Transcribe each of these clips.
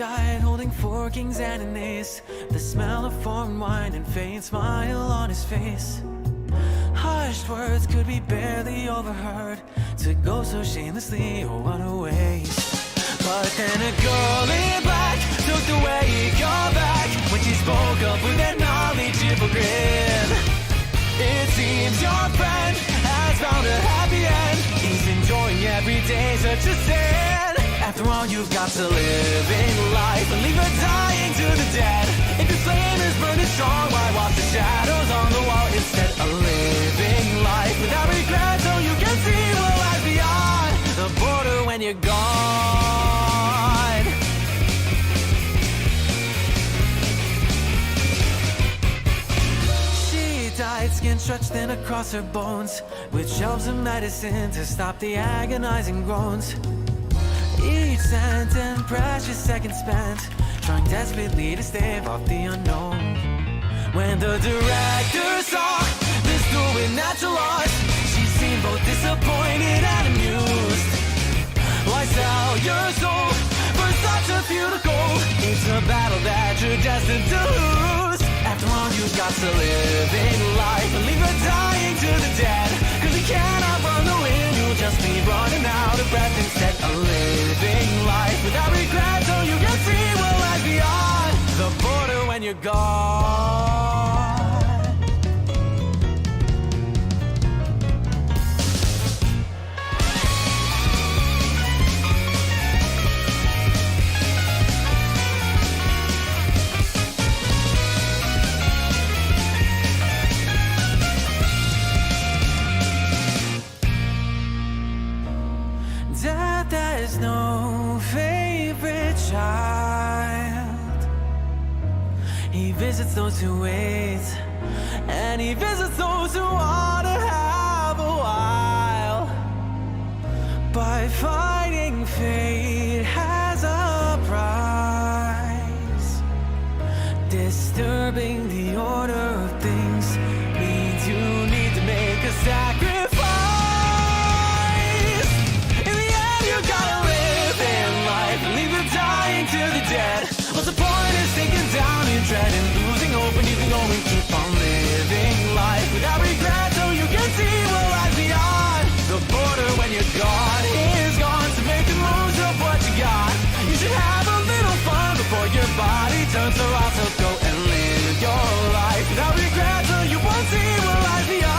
died holding 4 kings and an ace. The smell of foreign wine and faint smile on his face. Hushed words could be barely overheard, to go so shamelessly or what a waste. But then a girl in black took away your back when she spoke up with that knowledgeable grin. It seems your friend has found a happy end. He's enjoying every day, such a sin. After all, you've got to live in life and leave her dying to the dead. If your flame is burning strong, why watch the shadows on the wall instead? A living life without regret, so you can see what lies beyond the border when you're gone. Died, skin stretched thin across her bones, with shelves of medicine to stop the agonizing groans. Each cent and precious second spent, trying desperately to stave off the unknown. When the director saw this duel with natural loss, she seemed both disappointed and amused. Why sell your soul for such a few to gold? It's a battle that you're destined to lose. After all, you've got to live in life and leave her dying to the dead. Cause you cannot run the wind, you'll just be running out of breath. Instead, a living life without regret, so you can see what lies beyond the border when you're gone. There's no favorite child. He visits those who wait, and he visits those who want to have a while. By fighting fate has a price. Disturbing the order of things means you need to make a sacrifice. To the dead. What's the point of sinking down in dread and losing hope when you can only keep on living life without regret, so you can see what lies beyond the border when you're gone is gone. So make the most of what you got. You should have a little fun before your body turns to rot. So go and live your life without regret, so you won't see what lies beyond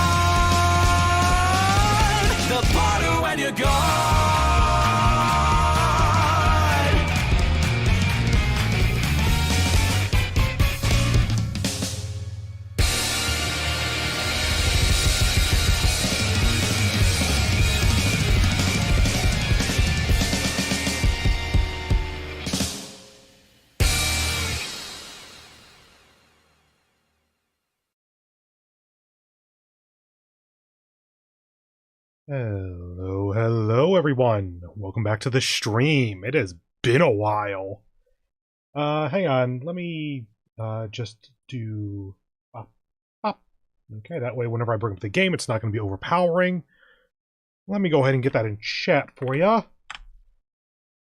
the border when you're gone. Hello everyone. Welcome back to the stream. It has been a while. Hang on, let me just do up. Okay, that way whenever I bring up the game, it's not going to be overpowering. Let me go ahead and get that in chat for ya.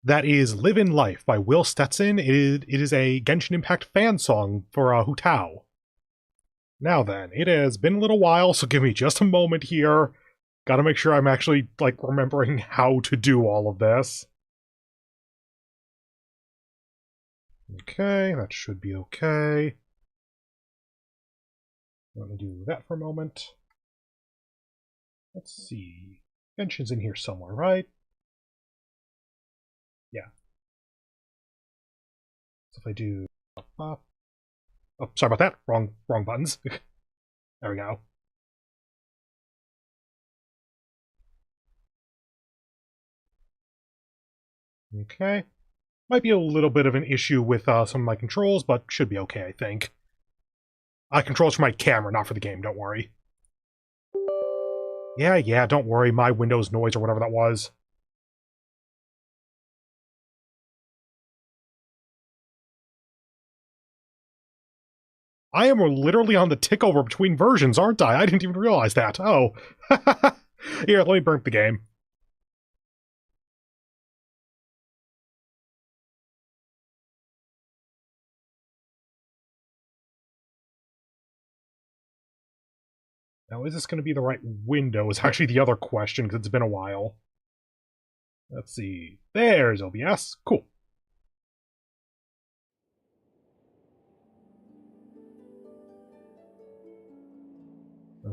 That is Live in Life by Will Stetson. It is a Genshin Impact fan song for Hu Tao. Now then, it has been a little while, so give me just a moment here. Gotta make sure I'm actually, like, remembering how to do all of this. Okay, that should be okay. Let me do that for a moment. Let's see. Genshin's in here somewhere, right? Yeah. So if I do... oh, sorry about that. Wrong buttons. There we go. Okay. Might be a little bit of an issue with some of my controls, but should be okay, I think. Controls for my camera, not for the game, don't worry. Yeah, don't worry, my Windows noise or whatever that was. I am literally on the tick over between versions, aren't I? I didn't even realize that. Oh. Here, let me burn the game. Now, is this going to be the right window is actually the other question, because it's been a while. Let's see. There's OBS. Cool.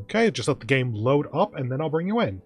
Okay, just let the game load up, and then I'll bring you in.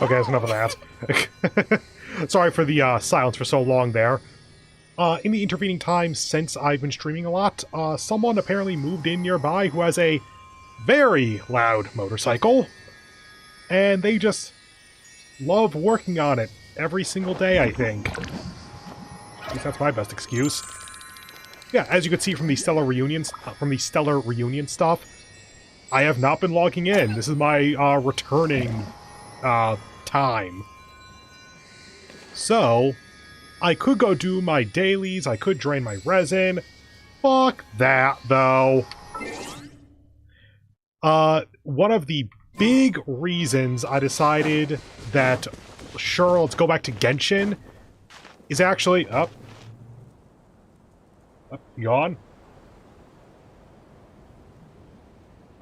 Okay, that's enough of that. Sorry for the silence for so long there. In the intervening time since I've been streaming a lot, someone apparently moved in nearby who has a very loud motorcycle, and they just love working on it every single day, I think. At least that's my best excuse. Yeah, as you can see from the Stellar Reunions, stuff, I have not been logging in. This is my returning time. So, I could go do my dailies, I could drain my resin. Fuck that, though. One of the big reasons I decided that, sure, let's go back to Genshin, is actually... yawn?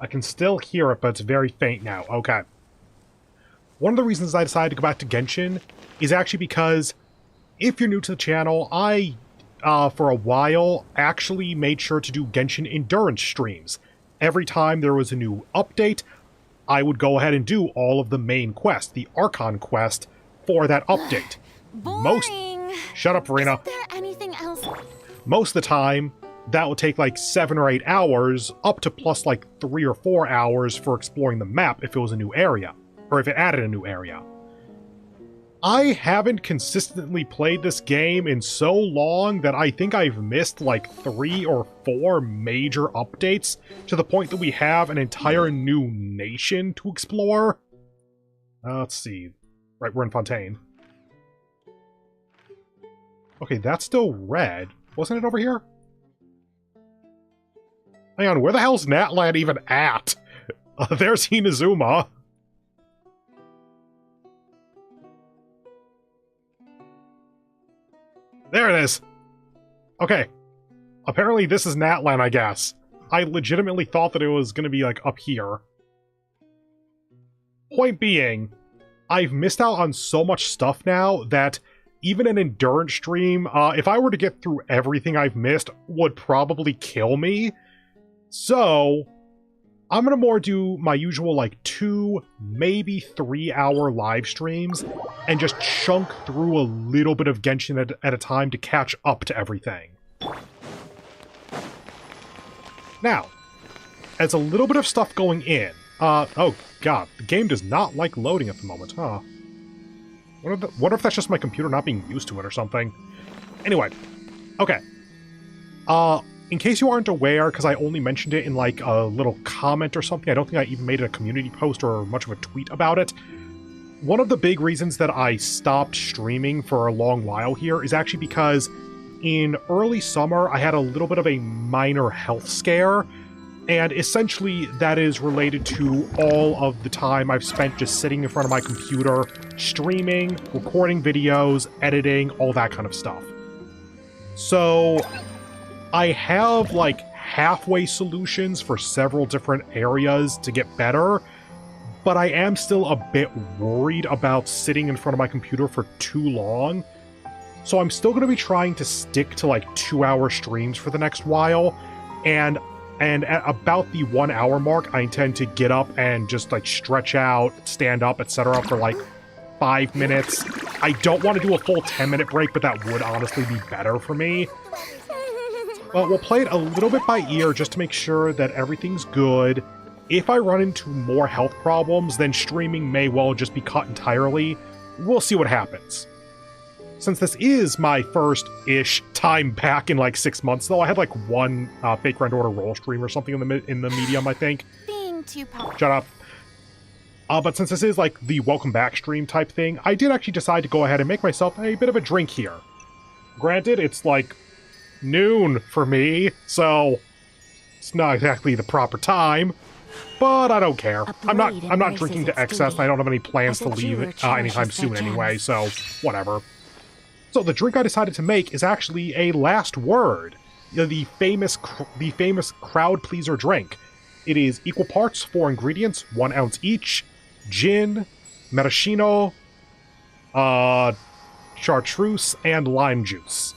I can still hear it, but it's very faint now. Okay. One of the reasons I decided to go back to Genshin is actually because, if you're new to the channel, I, for a while, actually made sure to do Genshin Endurance streams. Every time there was a new update, I would go ahead and do all of the main quest, the Archon quest, for that update. Boring. Shut up, Verena. Is there anything else? Most of the time, that would take like 7 or 8 hours, up to plus like 3 or 4 hours for exploring the map if it was a new area, or if it added a new area. I haven't consistently played this game in so long that I think I've missed like 3 or 4 major updates, to the point that we have an entire new nation to explore. Let's see. Right, we're in Fontaine. Okay, that's still red. Wasn't it over here? Hang on, where the hell's Natlan even at? There's Hinazuma. There it is! Okay. Apparently this is Natlan, I guess. I legitimately thought that it was gonna be, like, up here. Point being, I've missed out on so much stuff now that even an endurance stream, if I were to get through everything I've missed, would probably kill me. So, I'm gonna more do my usual, like, 2, maybe 3-hour live streams, and just chunk through a little bit of Genshin at a time to catch up to everything. Now, as a little bit of stuff going in, oh god, the game does not like loading at the moment, huh? Wonder if that's just my computer not being used to it or something. Anyway, okay. In case you aren't aware, because I only mentioned it in like a little comment or something, I don't think I even made a community post or much of a tweet about it. One of the big reasons that I stopped streaming for a long while here is actually because in early summer, I had a little bit of a minor health scare, and essentially that is related to all of the time I've spent just sitting in front of my computer, streaming, recording videos, editing, all that kind of stuff. So I have like halfway solutions for several different areas to get better, but I am still a bit worried about sitting in front of my computer for too long. So I'm still going to be trying to stick to like 2-hour streams for the next while, and at about the 1 hour mark, I intend to get up and just like stretch out, stand up, etc. for like 5 minutes. I don't want to do a full 10-minute break, but that would honestly be better for me. But we'll play it a little bit by ear just to make sure that everything's good. If I run into more health problems, then streaming may well just be cut entirely. We'll see what happens. Since this is my first-ish time back in like 6 months, though, I had like one fake rent order roll stream or something in the medium, I think. Being too popular. Shut up. But since this is like the welcome back stream type thing, I did actually decide to go ahead and make myself a bit of a drink here. Granted, it's like noon for me, so it's not exactly the proper time, but I don't care. I'm not drinking to excess, and I don't have any plans to leave anytime soon anyway, so whatever. So the drink I decided to make is actually a last word, the famous crowd pleaser drink. It is equal parts, 4 ingredients, 1 ounce each, gin, maraschino, chartreuse, and lime juice.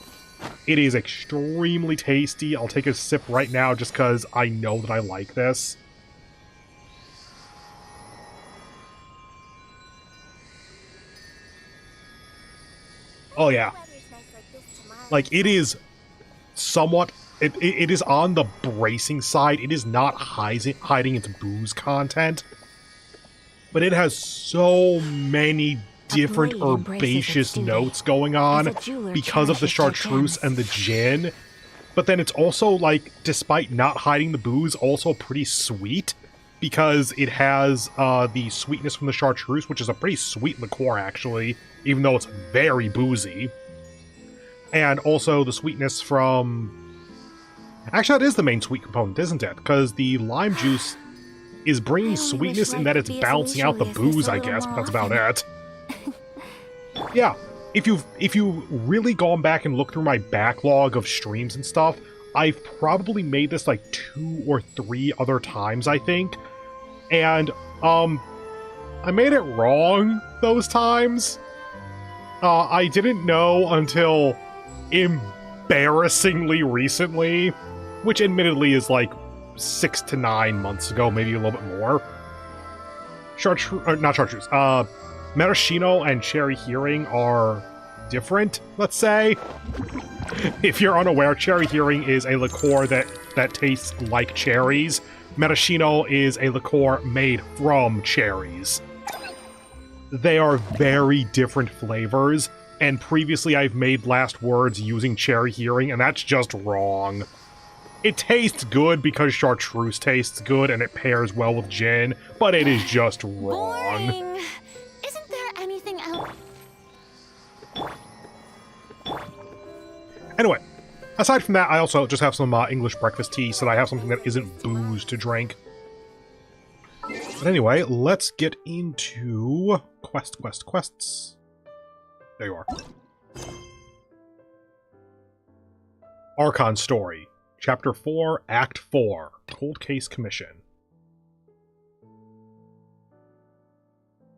It is extremely tasty. I'll take a sip right now just because I know that I like this. Oh yeah. Like, it is somewhat... It is on the bracing side. It is not hiding its booze content. But it has so many different herbaceous notes going on because of the chartreuse and the gin. But then it's also, like, despite not hiding the booze, also pretty sweet. Because it has the sweetness from the chartreuse, which is a pretty sweet liqueur, actually. Even though it's very boozy. And also the sweetness from... Actually, that is the main sweet component, isn't it? Because the lime juice is bringing sweetness in that it's balancing out the booze, I guess, but that's about it. Yeah, if you've really gone back and looked through my backlog of streams and stuff, I've probably made this like 2 or 3 other times, I think. And, I made it wrong those times. I didn't know until embarrassingly recently, which admittedly is like 6 to 9 months ago, maybe a little bit more. Not chartreuse, maraschino and cherry hearing are different, let's say. If you're unaware, cherry hearing is a liqueur that tastes like cherries. Maraschino is a liqueur made from cherries. They are very different flavors, and previously I've made last words using cherry hearing, and that's just wrong. It tastes good because chartreuse tastes good and it pairs well with gin, but it is just wrong. Boring. Isn't there anything else? Anyway, aside from that, I also just have some English breakfast tea, so that I have something that isn't booze to drink. But anyway, let's get into quests. There you are. Archon Story, Chapter 4, Act 4, Cold Case Commission.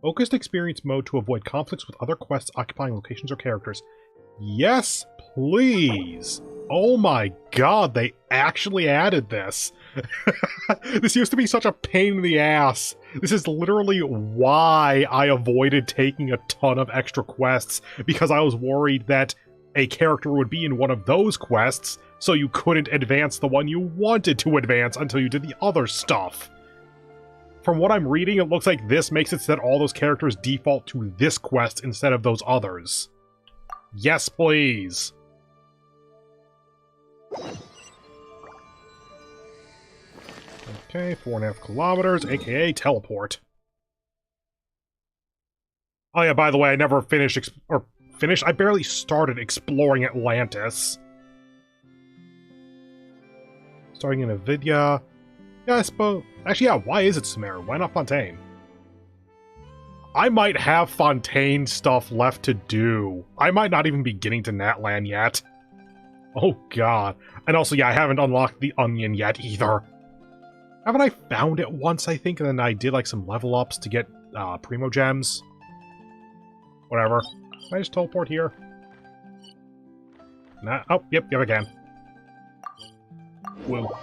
Focused experience mode to avoid conflicts with other quests occupying locations or characters. Yes, please! Oh my god, they actually added this. This used to be such a pain in the ass. This is literally why I avoided taking a ton of extra quests, because I was worried that a character would be in one of those quests, so you couldn't advance the one you wanted to advance until you did the other stuff. From what I'm reading, it looks like this makes it so that all those characters default to this quest instead of those others. Yes, please. Okay, 4.5 kilometers, aka teleport. Oh yeah, by the way, I never finished, I barely started exploring Atlantis. starting in Avidya. Yeah, I suppose... Actually, yeah, why is it Sumeru? Why not Fontaine? I might have Fontaine stuff left to do. I might not even be getting to Natlan yet. Oh god. And also, yeah, I haven't unlocked the Onion yet either. Haven't I found it once, I think, and then I did like some level ups to get Primo Gems? Whatever. Can I just teleport here? Nah. Oh, yep, I can. Whoa.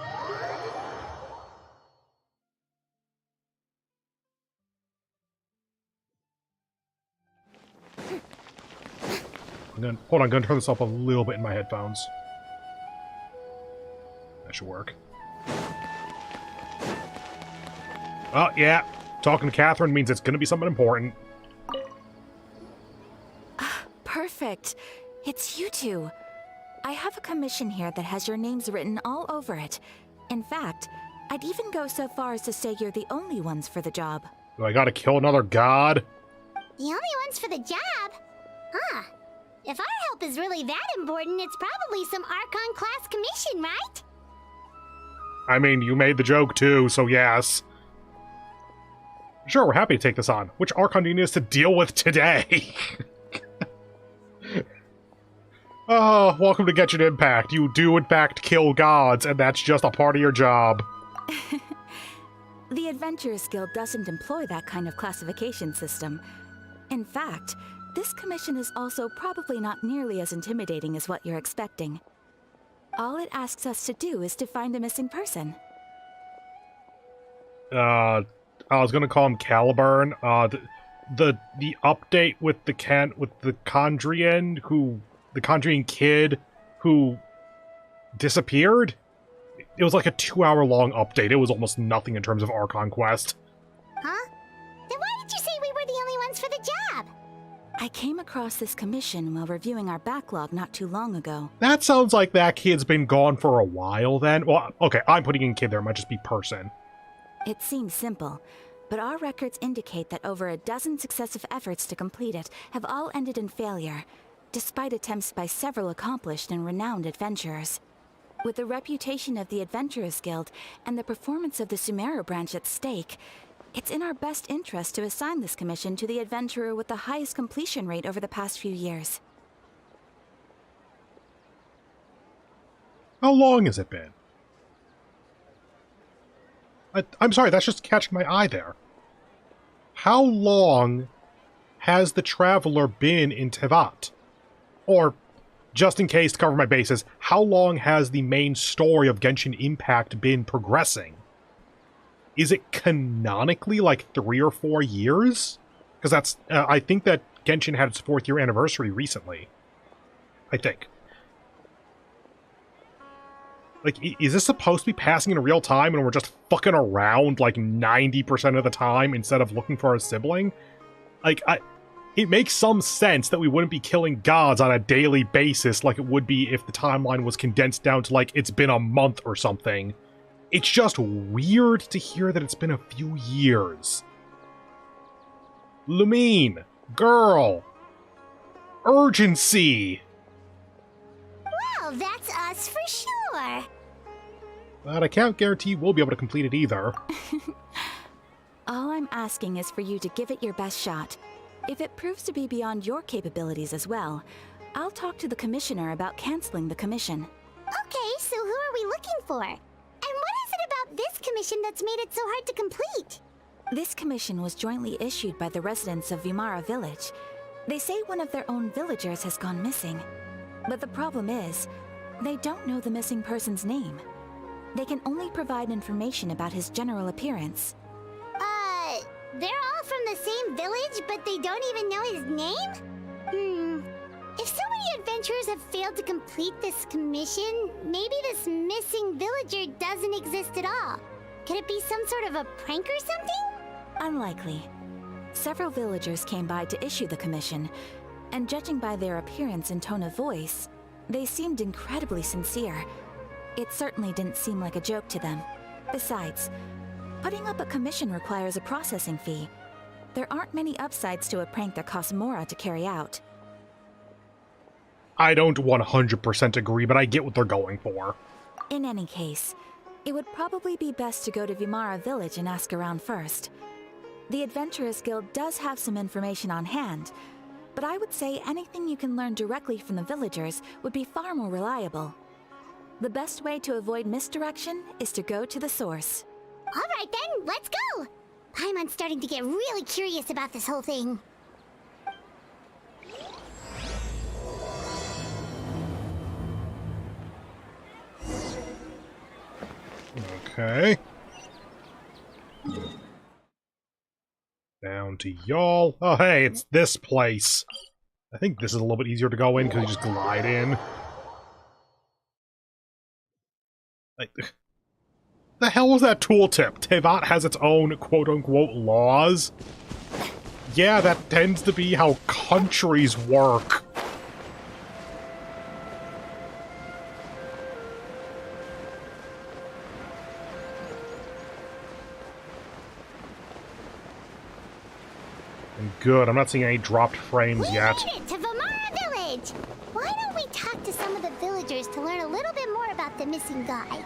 Hold on, I'm gonna turn this up a little bit in my headphones. That should work. Oh, yeah. Talking to Catherine means it's gonna be something important. Perfect. It's you two. I have a commission here that has your names written all over it. In fact, I'd even go so far as to say you're the only ones for the job. Do I gotta kill another god? The only ones for the job? Huh. If our help is really that important, it's probably some Archon class commission, right? I mean, you made the joke too, so yes. Sure, we're happy to take this on. Which Archon do you need us to deal with today? Oh, welcome to Genshin Impact. You do in fact kill gods, and that's just a part of your job. The Adventurers Guild doesn't employ that kind of classification system. In fact, this commission is also probably not nearly as intimidating as what you're expecting. All it asks us to do is to find a missing person. I was gonna call him Caliburn. The update with the Condrian the Condrian kid who disappeared. It was like a 2-hour-long update. It was almost nothing in terms of Archon quest. Huh? Then why did you say we were the only ones for the job? I came across this commission while reviewing our backlog not too long ago. That sounds like that kid's been gone for a while then. Well, okay, I'm putting in kid there. It might just be person. It seems simple, but our records indicate that over a dozen successive efforts to complete it have all ended in failure, despite attempts by several accomplished and renowned adventurers. With the reputation of the Adventurers Guild and the performance of the Sumeru branch at stake, it's in our best interest to assign this commission to the adventurer with the highest completion rate over the past few years. How long has it been? I'm sorry, that's just catching my eye there. How long has the Traveler been in Tevat? Or, just in case to cover my bases, how long has the main story of Genshin Impact been progressing? Is it canonically like 3 or 4 years? Because that's, I think that Genshin had its 4th year anniversary recently. I think. Like, is this supposed to be passing in real time and we're just fucking around like 90% of the time instead of looking for a sibling? Like, it makes some sense that we wouldn't be killing gods on a daily basis like it would be if the timeline was condensed down to like, it's been a month or something. It's just weird to hear that it's been a few years. Lumine, girl, urgency. Well, that's us for sure. But I can't guarantee we'll be able to complete it either. All I'm asking is for you to give it your best shot. If it proves to be beyond your capabilities as well, I'll talk to the commissioner about canceling the commission. Okay, so who are we looking for? And what is it about this commission that's made it so hard to complete? This commission was jointly issued by the residents of Vimara Village. They say one of their own villagers has gone missing. But the problem is, they don't know the missing person's name. They can only provide information about his general appearance. They're all from the same village, but they don't even know his name? If so many adventurers have failed to complete this commission, maybe this missing villager doesn't exist at all. Could it be some sort of a prank or something? Unlikely. Several villagers came by to issue the commission, and judging by their appearance and tone of voice, they seemed incredibly sincere. It certainly didn't seem like a joke to them. Besides, putting up a commission requires a processing fee. There aren't many upsides to a prank that costs Mora to carry out. I don't 100% agree, but I get what they're going for. In any case, It would probably be best to go to Vimara Village and ask around first. The Adventurers Guild does have some information on hand, but I would say anything you can learn directly from the villagers would be far more reliable. The best way to avoid misdirection is to go to the source. All right then, let's go! Paimon's starting to get really curious about this whole thing. Okay. Down to y'all. Oh, hey, it's this place. I think this is a little bit easier to go in because you just glide in. Like, the hell was that tooltip? Tevat has its own quote-unquote laws. Yeah, that tends to be how countries work. Good, I'm not seeing any dropped frames yet. We made it to Vimara Village! Why don't we talk to some of the villagers to learn a little bit more about the missing guy?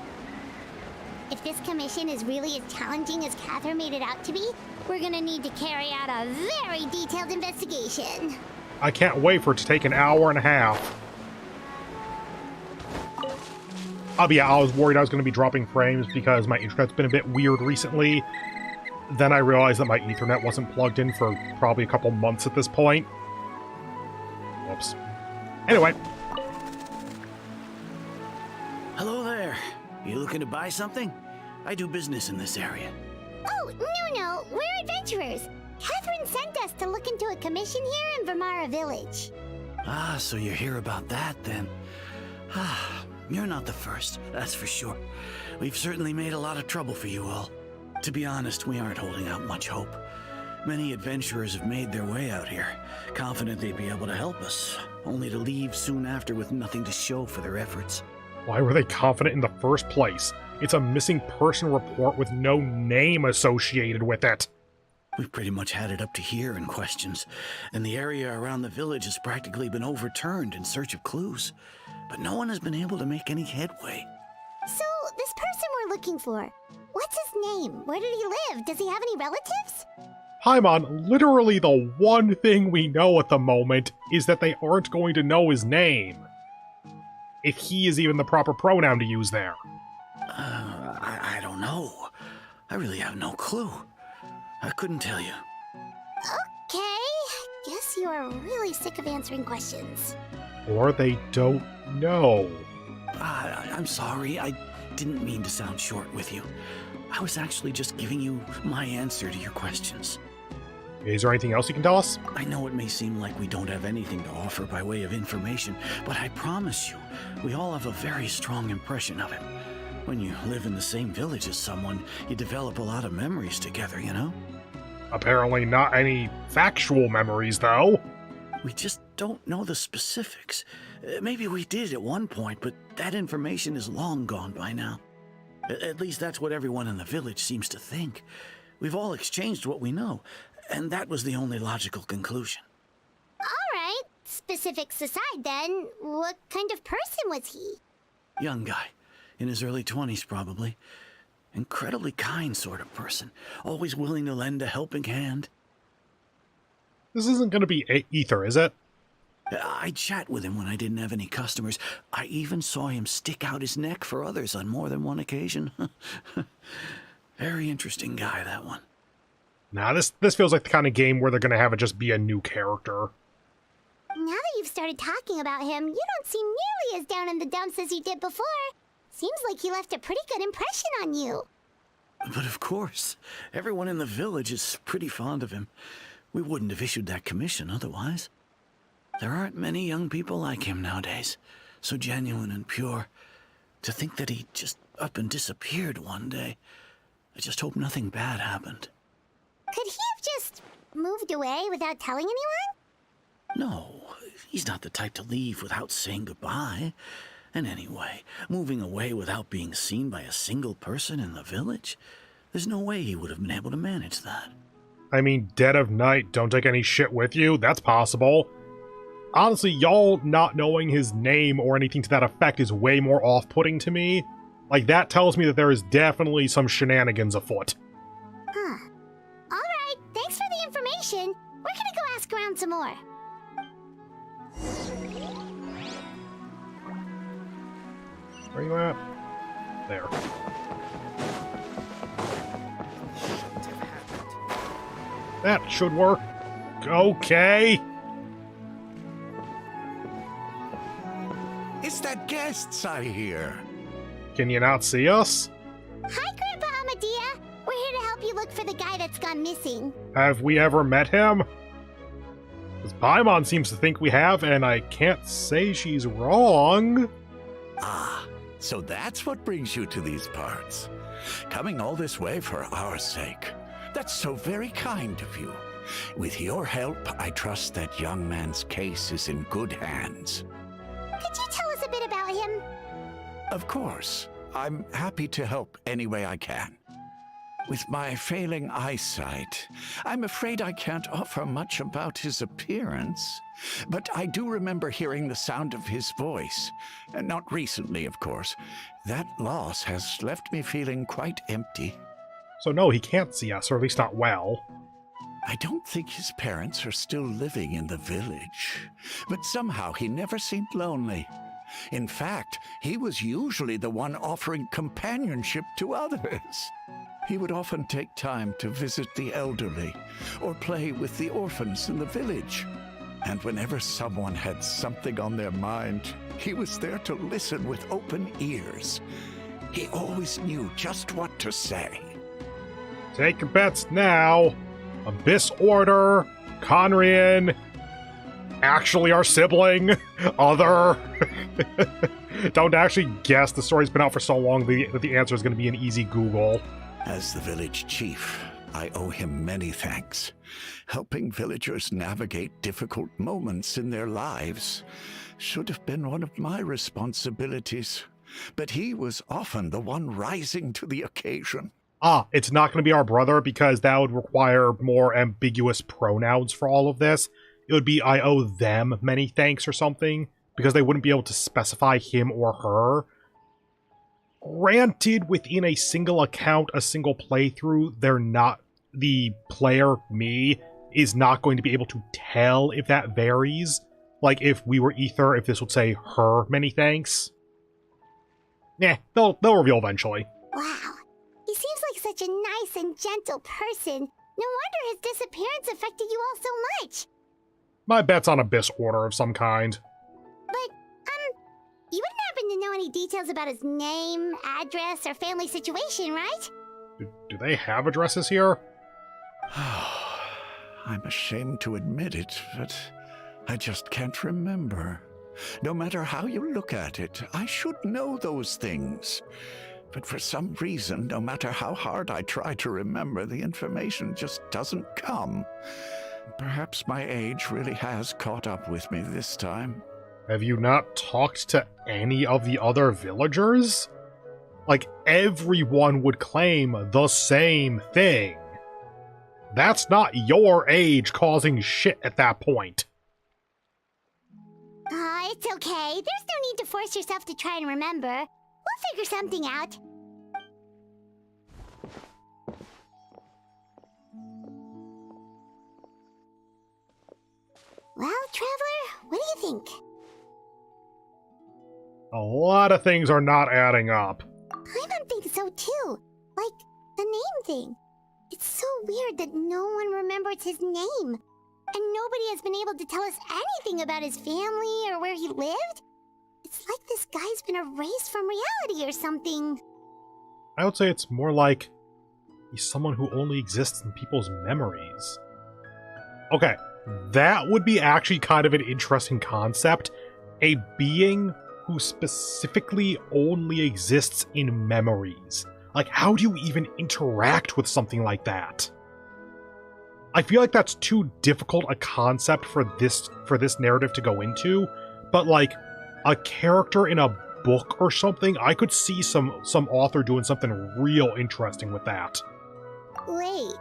If this commission is really as challenging as Catherine made it out to be, we're gonna need to carry out a very detailed investigation. I can't wait for it to take an hour and a half. Oh, yeah, I was worried I was going to be dropping frames because my internet's been a bit weird recently. Then I realized that my Ethernet wasn't plugged in for probably a couple months at this point. Whoops. Anyway. Hello there. You looking to buy something? I do business in this area. Oh, no, we're adventurers. Catherine sent us to look into a commission here in Vimara Village. Ah, so you're here about that, then. Ah, you're not the first, that's for sure. We've certainly made a lot of trouble for you all. To be honest, we aren't holding out much hope. Many adventurers have made their way out here, confident they'd be able to help us, only to leave soon after with nothing to show for their efforts. Why were they confident in the first place? It's a missing person report with no name associated with it. We've pretty much had it up to here in questions, and the area around the village has practically been overturned in search of clues. But no one has been able to make any headway. So, this person we're looking for, what's his name? Where did he live? Does he have any relatives? Paimon, literally the one thing we know at the moment is that they aren't going to know his name. If he is even the proper pronoun to use there. I don't know. I really have no clue. I couldn't tell you. Okay, guess you are really sick of answering questions. Or they don't know. I'm sorry, I didn't mean to sound short with you. I was actually just giving you my answer to your questions. Is there anything else you can tell us? I know it may seem like we don't have anything to offer by way of information, but I promise you, we all have a very strong impression of him. When you live in the same village as someone, you develop a lot of memories together, you know? Apparently not any factual memories, though. We just don't know the specifics. Maybe we did at one point, but that information is long gone by now. At least that's what everyone in the village seems to think. We've all exchanged what we know, and that was the only logical conclusion. All right, specifics aside then, what kind of person was he? Young guy, in his early 20s probably. Incredibly kind sort of person, always willing to lend a helping hand. This isn't going to be Ether, is it? I'd chat with him when I didn't have any customers. I even saw him stick out his neck for others on more than one occasion. Very interesting guy, that one. Nah, this feels like the kind of game where they're going to have it just be a new character. Now that you've started talking about him, you don't seem nearly as down in the dumps as you did before. Seems like he left a pretty good impression on you. But of course, everyone in the village is pretty fond of him. We wouldn't have issued that commission otherwise. There aren't many young people like him nowadays, so genuine and pure. To think that he just up and disappeared one day. I just hope nothing bad happened. Could he have just moved away without telling anyone? No, he's not the type to leave without saying goodbye. And anyway, moving away without being seen by a single person in the village? There's no way he would have been able to manage that. I mean, dead of night, don't take any shit with you, that's possible. Honestly, y'all not knowing his name or anything to that effect is way more off-putting to me Like, that tells me that there is definitely some shenanigans afoot. Huh. Alright, thanks for the information. We're gonna go ask around some more. Where are you at? There. That should work. Okay. It's that guests I hear. Can you not see us? Hi, Grandpa Amadea. We're here to help you look for the guy that's gone missing. Have we ever met him? Because Paimon seems to think we have, and I can't say she's wrong. Ah, so that's what brings you to these parts. Coming all this way for our sake. That's so very kind of you. With your help, I trust that young man's case is in good hands. Could you tell us a bit about him? Of course. I'm happy to help any way I can. With my failing eyesight, I'm afraid I can't offer much about his appearance. But I do remember hearing the sound of his voice. Not recently, of course. That loss has left me feeling quite empty. So no, he can't see us, or at least not well. I don't think his parents are still living in the village. But somehow he never seemed lonely. In fact, he was usually the one offering companionship to others. He would often take time to visit the elderly or play with the orphans in the village. And whenever someone had something on their mind, he was there to listen with open ears. He always knew just what to say. Take your bets now. Abyss Order, Conrian, actually our sibling, other. Don't actually guess. The story's been out for so long that the answer is going to be an easy Google. As the village chief, I owe him many thanks. Helping villagers navigate difficult moments in their lives should have been one of my responsibilities. But he was often the one rising to the occasion. Ah, it's not going to be our brother because that would require more ambiguous pronouns for all of this. It would be I owe them many thanks or something, because they wouldn't be able to specify him or her. Granted, within a single account, a single playthrough, the player, me, is not going to be able to tell if that varies. Like, if we were Ether, if this would say her many thanks. They'll reveal eventually. Wow. He seems like such a nice and gentle person. No wonder his disappearance affected you all so much. My bet's on Abyss Order of some kind. But, you wouldn't happen to know any details about his name, address, or family situation, right? Do they have addresses here? I'm ashamed to admit it, but I just can't remember. No matter how you look at it, I should know those things. But for some reason, no matter how hard I try to remember, the information just doesn't come. Perhaps my age really has caught up with me this time. Have you not talked to any of the other villagers? Like, everyone would claim the same thing. That's not your age causing shit at that point. It's okay. There's no need to force yourself to try and remember. We'll figure something out. Well, Traveler, what do you think? A lot of things are not adding up. Paimon thinks so too. Like, the name thing. It's so weird that no one remembers his name. And nobody has been able to tell us anything about his family or where he lived. It's like this guy's been erased from reality or something. I would say it's more like he's someone who only exists in people's memories. Okay, that would be actually kind of an interesting concept. A being who specifically only exists in memories. Like, how do you even interact with something like that? I feel like that's too difficult a concept for this narrative to go into, but like a character in a book or something, I could see some author doing something real interesting with that. Wait,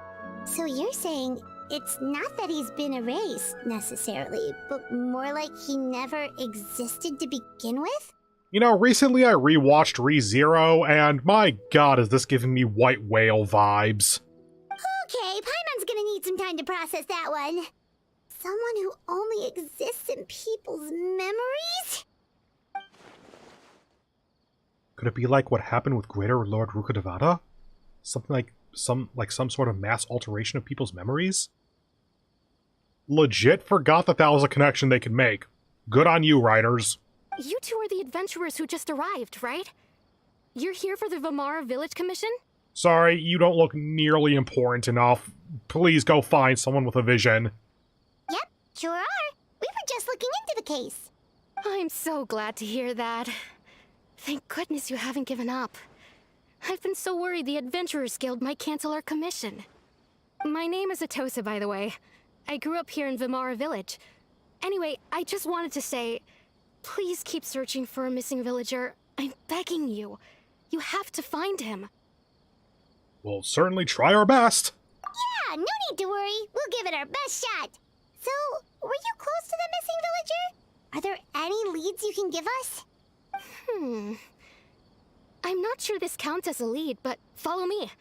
so you're saying it's not that he's been erased, necessarily, but more like he never existed to begin with? You know, recently I rewatched ReZero, and my god, is this giving me White Whale vibes. Okay, Paimon's gonna need some time to process that one. Someone who only exists in people's memories? Could it be like what happened with Greater Lord Rukkhadevata? Something like some sort of mass alteration of people's memories? Legit forgot that was a connection they could make. Good on you, writers. You two are the adventurers who just arrived, right? You're here for the Vamara Village Commission? Sorry, you don't look nearly important enough. Please go find someone with a vision. Yep, sure are. We were just looking into the case. I'm so glad to hear that. Thank goodness you haven't given up. I've been so worried the Adventurers Guild might cancel our commission. My name is Atosa, by the way. I grew up here in Vamara Village. Anyway, I just wanted to say, please keep searching for a missing villager. I'm begging you. You have to find him. We'll certainly try our best. Yeah, no need to worry. We'll give it our best shot. So, were you close to the missing villager? Are there any leads you can give us? I'm not sure this counts as a lead, but follow me.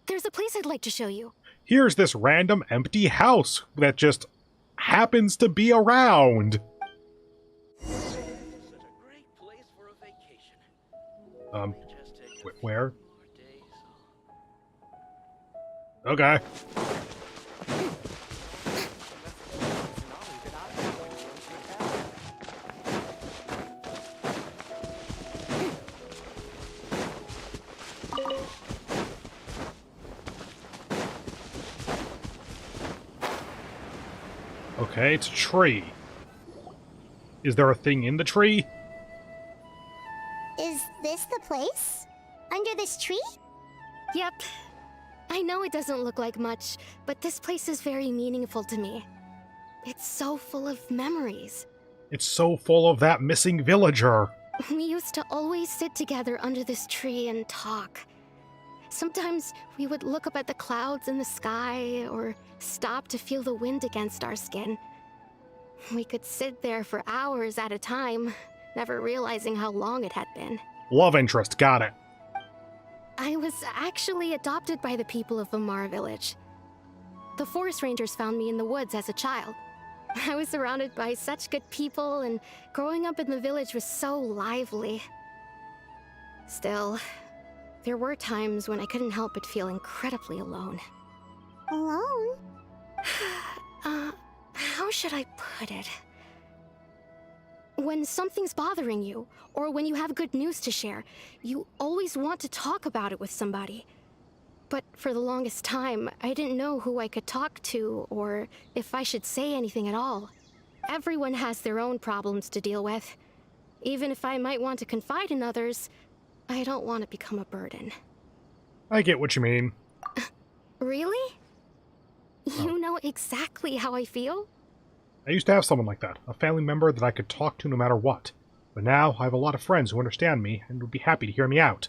There's a place I'd like to show you. Here's this random empty house that just happens to be around. Where? Okay. Okay, it's a tree. Is there a thing in the tree? Is this the place? Under this tree? Yep. I know it doesn't look like much, but this place is very meaningful to me. It's so full of memories. It's so full of that missing villager. We used to always sit together under this tree and talk. Sometimes we would look up at the clouds in the sky, or stop to feel the wind against our skin. We could sit there for hours at a time, never realizing how long it had been. Love interest, got it. I was actually adopted by the people of Vamara Village. The forest rangers found me in the woods as a child. I was surrounded by such good people, and growing up in the village was so lively. Still, there were times when I couldn't help but feel incredibly alone. Alone? How should I put it? When something's bothering you, or when you have good news to share, you always want to talk about it with somebody. But for the longest time, I didn't know who I could talk to, or if I should say anything at all. Everyone has their own problems to deal with. Even if I might want to confide in others, I don't want to become a burden. I get what you mean. Really? You know exactly how I feel? I used to have someone like that, a family member that I could talk to no matter what. But now I have a lot of friends who understand me and would be happy to hear me out.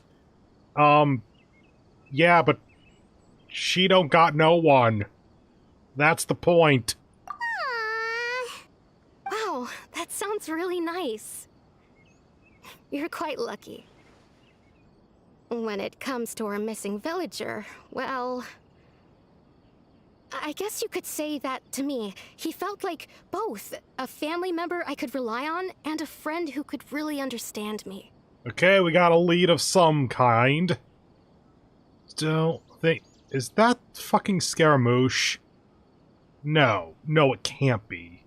Yeah, but she don't got no one. That's the point. Aww. Wow, that sounds really nice. You're quite lucky. When it comes to our missing villager, well, I guess you could say that to me. He felt like both a family member I could rely on and a friend who could really understand me. Okay, we got a lead of some kind. Don't think... Is that fucking Scaramouche? No, it can't be.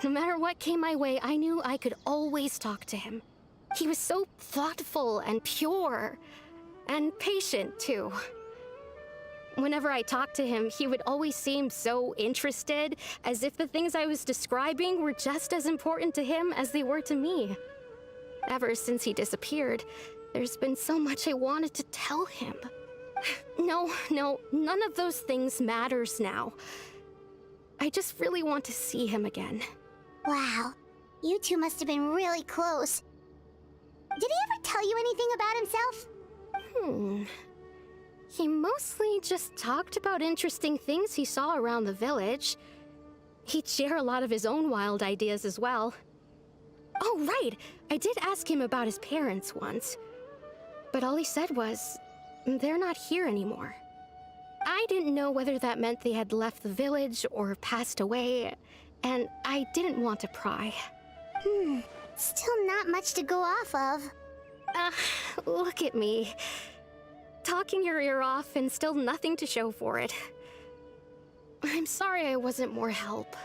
No matter what came my way, I knew I could always talk to him. He was so thoughtful and pure, and patient, too. Whenever I talked to him, he would always seem so interested, as if the things I was describing were just as important to him as they were to me. Ever since he disappeared, there's been so much I wanted to tell him. No, none of those things matters now. I just really want to see him again. Wow, you two must have been really close. Did he ever tell you anything about himself? He mostly just talked about interesting things he saw around the village. He'd share a lot of his own wild ideas as well. Oh, right. I did ask him about his parents once. But all he said was, they're not here anymore. I didn't know whether that meant they had left the village or passed away, and I didn't want to pry. Still not much to go off of. Look at me. Talking your ear off and still nothing to show for it. I'm sorry I wasn't more help.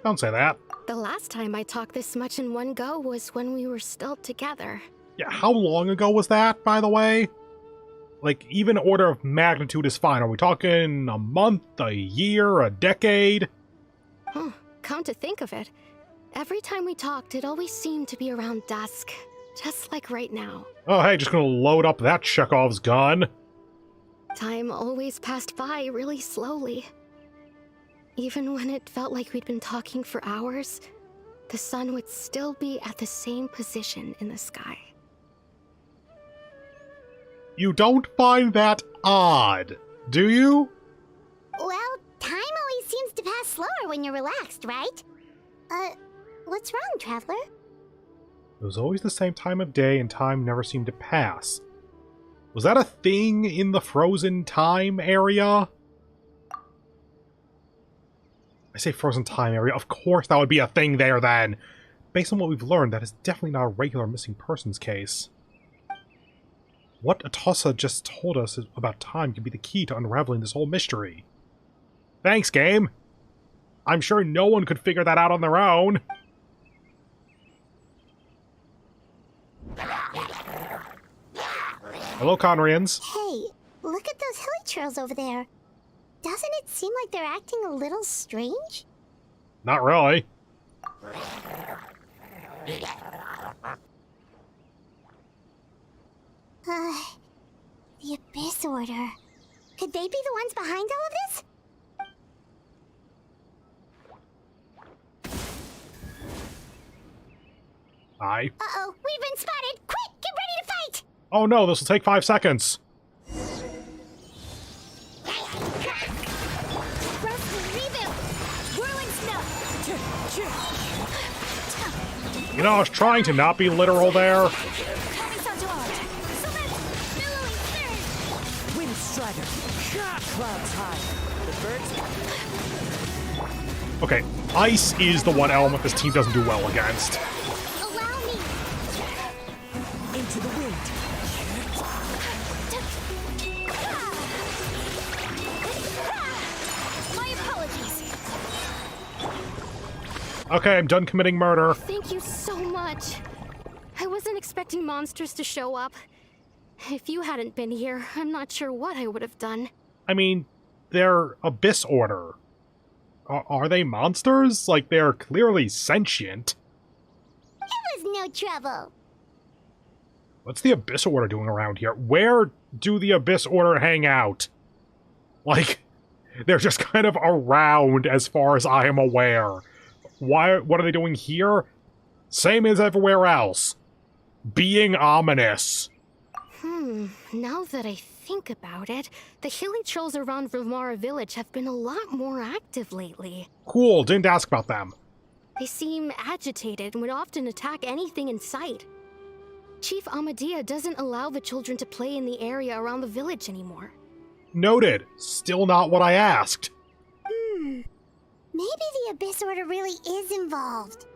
Don't say that. The last time I talked this much in one go was when we were still together. Yeah, how long ago was that, by the way? Like, even order of magnitude is fine. Are we talking a month, a year, a decade? Huh, come to think of it, every time we talked, it always seemed to be around dusk. Just like right now. Oh, hey, just gonna load up that Chekhov's gun. Time always passed by really slowly. Even when it felt like we'd been talking for hours, the sun would still be at the same position in the sky. You don't find that odd, do you? Well, time always seems to pass slower when you're relaxed, right? What's wrong, Traveler? It was always the same time of day and time never seemed to pass. Was that a thing in the frozen time area? I say frozen time area, of course that would be a thing there then! Based on what we've learned, that is definitely not a regular missing persons case. What Atossa just told us about time could be the key to unraveling this whole mystery. Thanks, game! I'm sure no one could figure that out on their own! Hello, Conrians. Hey, look at those hilly trails over there. Doesn't it seem like they're acting a little strange? Not really. The Abyss Order. Could they be the ones behind all of this? Aye. Uh-oh, we've been spotted! Quick, get ready to fight! Oh no, this will take 5 seconds. You know, I was trying to not be literal there. Wind Strider. Clouds high. The birds. Okay, ice is the one element this team doesn't do well against. Allow me! Into the wind. My apologies. Okay, I'm done committing murder. Thank you so much. I wasn't expecting monsters to show up. If you hadn't been here, I'm not sure what I would have done. I mean, they're Abyss Order. Are they monsters? Like, they're clearly sentient. It was no trouble. What's the Abyss Order doing around here? Where do the Abyss Order hang out? Like, they're just kind of around as far as I am aware. What are they doing here? Same as everywhere else. Being ominous. Now that I think about it, the hilly trolls around Vimara village have been a lot more active lately. Cool, didn't ask about them. They seem agitated and would often attack anything in sight. Chief Amadea doesn't allow the children to play in the area around the village anymore. Noted. Still not what I asked. Maybe the Abyss Order really is involved.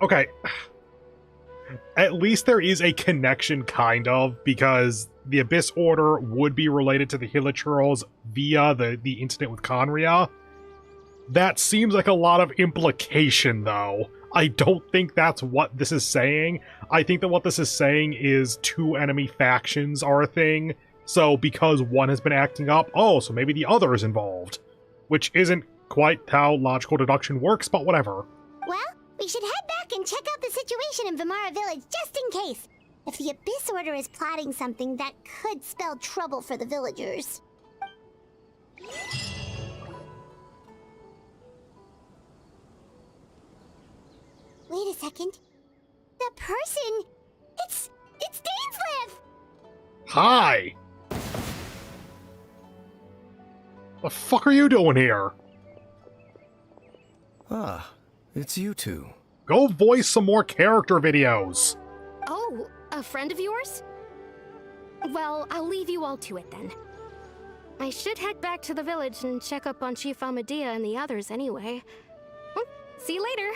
Okay. At least there is a connection, kind of, because the Abyss Order would be related to the Hilichurls via the incident with Conria. That seems like a lot of implication, though. I don't think that's what this is saying. I think that what this is saying is 2 enemy factions are a thing, so because one has been acting up, oh, so maybe the other is involved. Which isn't quite how logical deduction works, but whatever. Well, we should head back and check out the situation in Vimara village just in case. If the Abyss Order is plotting something, that could spell trouble for the villagers. Wait a second. That person... It's Dainslev! Hi! The fuck are you doing here? Ah, It's you two. Go voice some more character videos. Oh, a friend of yours? Well, I'll leave you all to it then. I should head back to the village and check up on Chief Amadea and the others anyway. Well, see you later.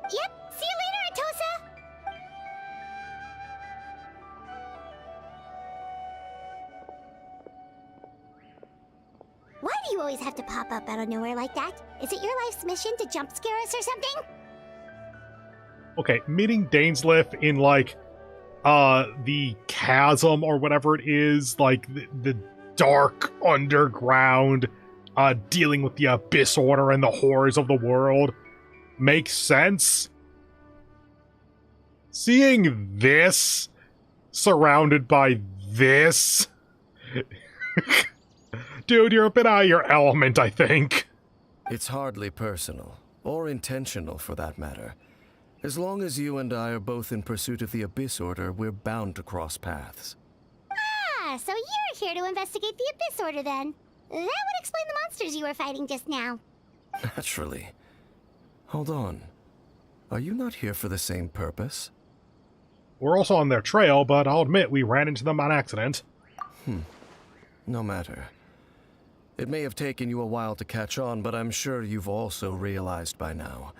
Yep, see you later, Atosa! Why do you always have to pop up out of nowhere like that? Is it your life's mission to jump scare us or something? Okay, meeting Dainsleif in, like, the chasm or whatever it is, like, the dark underground, dealing with the Abyss Order and the horrors of the world, makes sense. Seeing this, surrounded by this... Dude, you're a bit out of your element, I think. It's hardly personal, or intentional for that matter. As long as you and I are both in pursuit of the Abyss Order, we're bound to cross paths. Ah, so you're here to investigate the Abyss Order then. That would explain the monsters you were fighting just now. Naturally. Hold on. Are you not here for the same purpose? We're also on their trail, but I'll admit we ran into them on accident. No matter. It may have taken you a while to catch on, but I'm sure you've also realized by now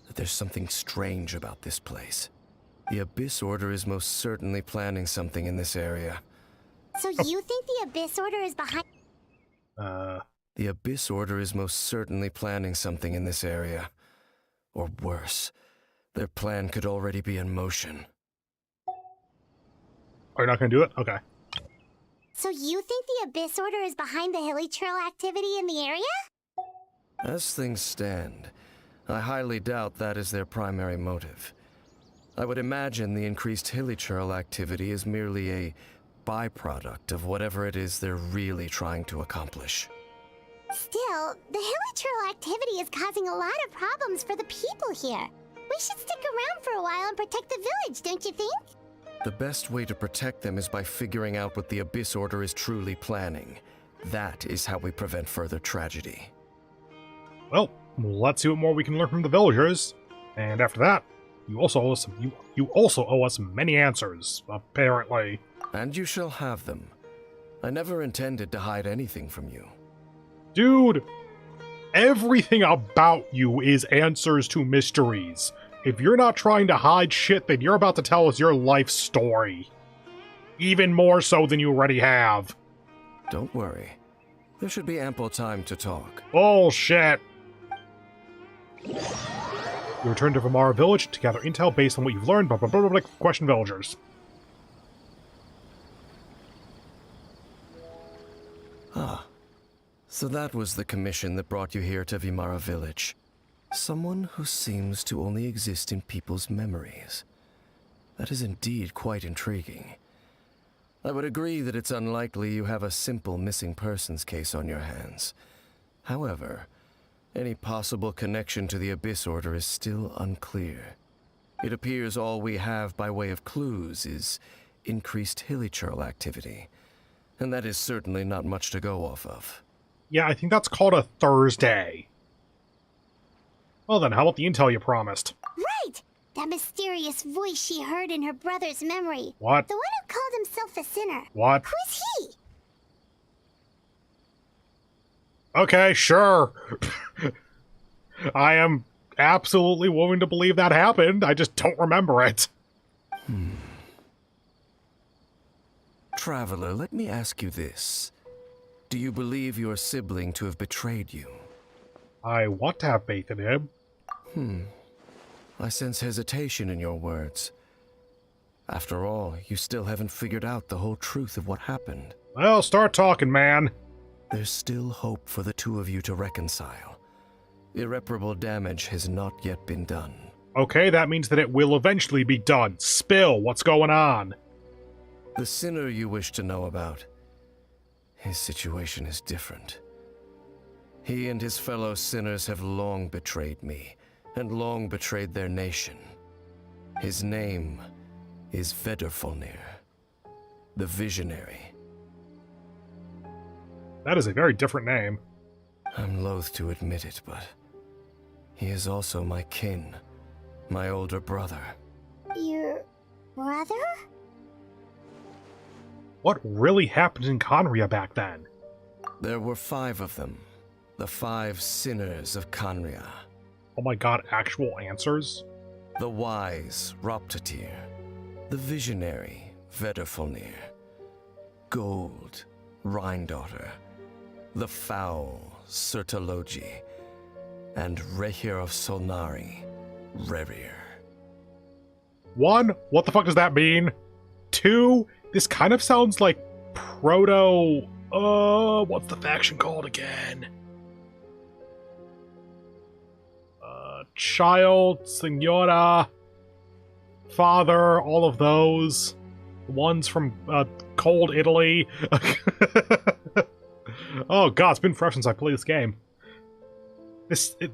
that there's something strange about this place. The Abyss Order is most certainly planning something in this area. So you think the Abyss Order is behind... The Abyss Order is most certainly planning something in this area. Or worse, their plan could already be in motion. Are you not going to do it? Okay. So you think the Abyss Order is behind the hilly trail activity in the area? As things stand, I highly doubt that is their primary motive. I would imagine the increased hilichurl activity is merely a byproduct of whatever it is they're really trying to accomplish. Still, the hilichurl activity is causing a lot of problems for the people here. We should stick around for a while and protect the village, don't you think? The best way to protect them is by figuring out what the Abyss Order is truly planning. That is how we prevent further tragedy. Well, let's see what more we can learn from the villagers. And after that, you also owe us many answers, apparently. And you shall have them. I never intended to hide anything from you. Dude, everything about you is answers to mysteries. If you're not trying to hide shit, then you're about to tell us your life story. Even more so than you already have. Don't worry. There should be ample time to talk. Bullshit. You return to Vimara Village to gather intel based on what you've learned, question villagers. Ah. So that was the commission that brought you here to Vimara Village. Someone who seems to only exist in people's memories. That is indeed quite intriguing. I would agree that it's unlikely you have a simple missing persons case on your hands. However, any possible connection to the Abyss Order is still unclear. It appears all we have by way of clues is increased hilichurl activity, and that is certainly not much to go off of. Yeah, I think that's called a Thursday. Well then, how about the intel you promised? Right! That mysterious voice she heard in her brother's memory. What? The one who called himself a sinner. What? Who is he? Okay, sure. I am absolutely willing to believe that happened. I just don't remember it. Traveler, let me ask you this. Do you believe your sibling to have betrayed you? I want to have faith in him. I sense hesitation in your words. After all, you still haven't figured out the whole truth of what happened. Well, start talking, man. There's still hope for the two of you to reconcile. Irreparable damage has not yet been done. Okay, that means that it will eventually be done. Spill, what's going on? The sinner you wish to know about, his situation is different. He and his fellow sinners have long betrayed me, and long betrayed their nation. His name is Vedrfolnir, the Visionary. That is a very different name. I'm loath to admit it, but He is also my kin, my older brother. Your brother? What really happened in Conria back then? There were 5 of them, the 5 sinners of Conria. Oh my god, actual answers? The wise, Roptatir. The visionary, Vedderfolnir. Gold, Rhindaughter. The foul, Sertologi. And Rehir of Solnari, Rerir. 1, what the fuck does that mean? 2, this kind of sounds like proto... what's the faction called again? Child, Senora, Father, all of those. The ones from cold Italy. Oh god, it's been fresh since I played this game.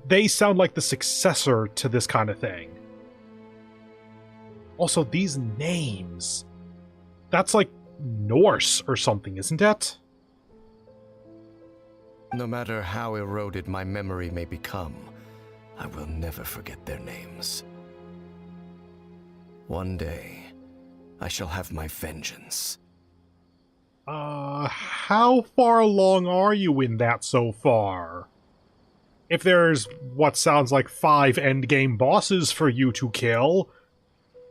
They sound like the successor to this kind of thing. Also, these names... That's like Norse or something, isn't it? No matter how eroded my memory may become, I will never forget their names. One day, I shall have my vengeance. How far along are you in that so far? If there's what sounds like 5 endgame bosses for you to kill,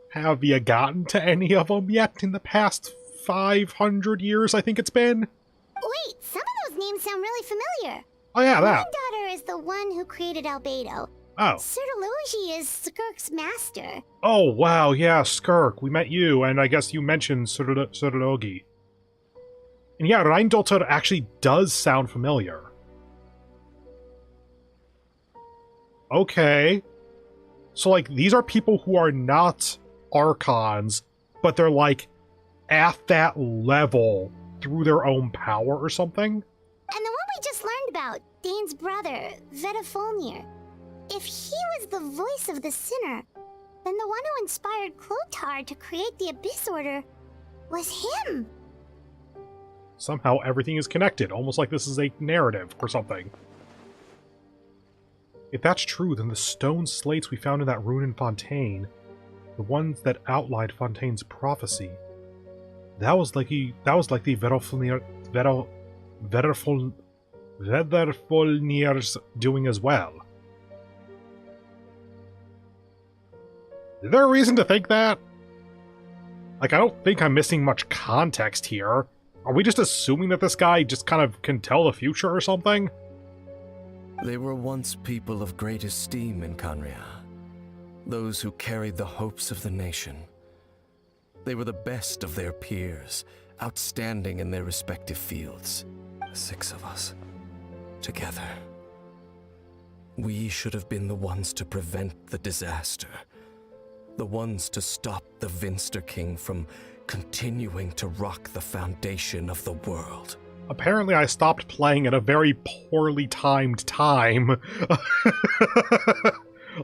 have you gotten to any of them yet in the past 500 years, I think it's been? Wait, some of those names sound really familiar. Oh yeah, that. My daughter is the one who created Albedo. Oh. Sertologi is Skirk's master. Oh, wow, yeah, Skirk. We met you, and I guess you mentioned Sertologi. And yeah, Rhindaughter actually does sound familiar. Okay. So, like, these are people who are not Archons, but they're, like, at that level through their own power or something? And the one we just learned about, Dane's brother, Vedderfolnir. If he was the voice of the sinner, then the one who inspired Clotar to create the Abyss Order was him. Somehow everything is connected, almost like this is a narrative or something. If that's true, then the stone slates we found in that rune in Fontaine, the ones that outlined Fontaine's prophecy, that was like the Vedderfolnir's doing as well. Is there a reason to think that? Like, I don't think I'm missing much context here. Are we just assuming that this guy just kind of can tell the future or something? They were once people of great esteem in Conria. Those who carried the hopes of the nation. They were the best of their peers, outstanding in their respective fields. 6 of us. Together. We should have been the ones to prevent the disaster. The ones to stop the Vinster King from continuing to rock the foundation of the world. Apparently I stopped playing at a very poorly timed time.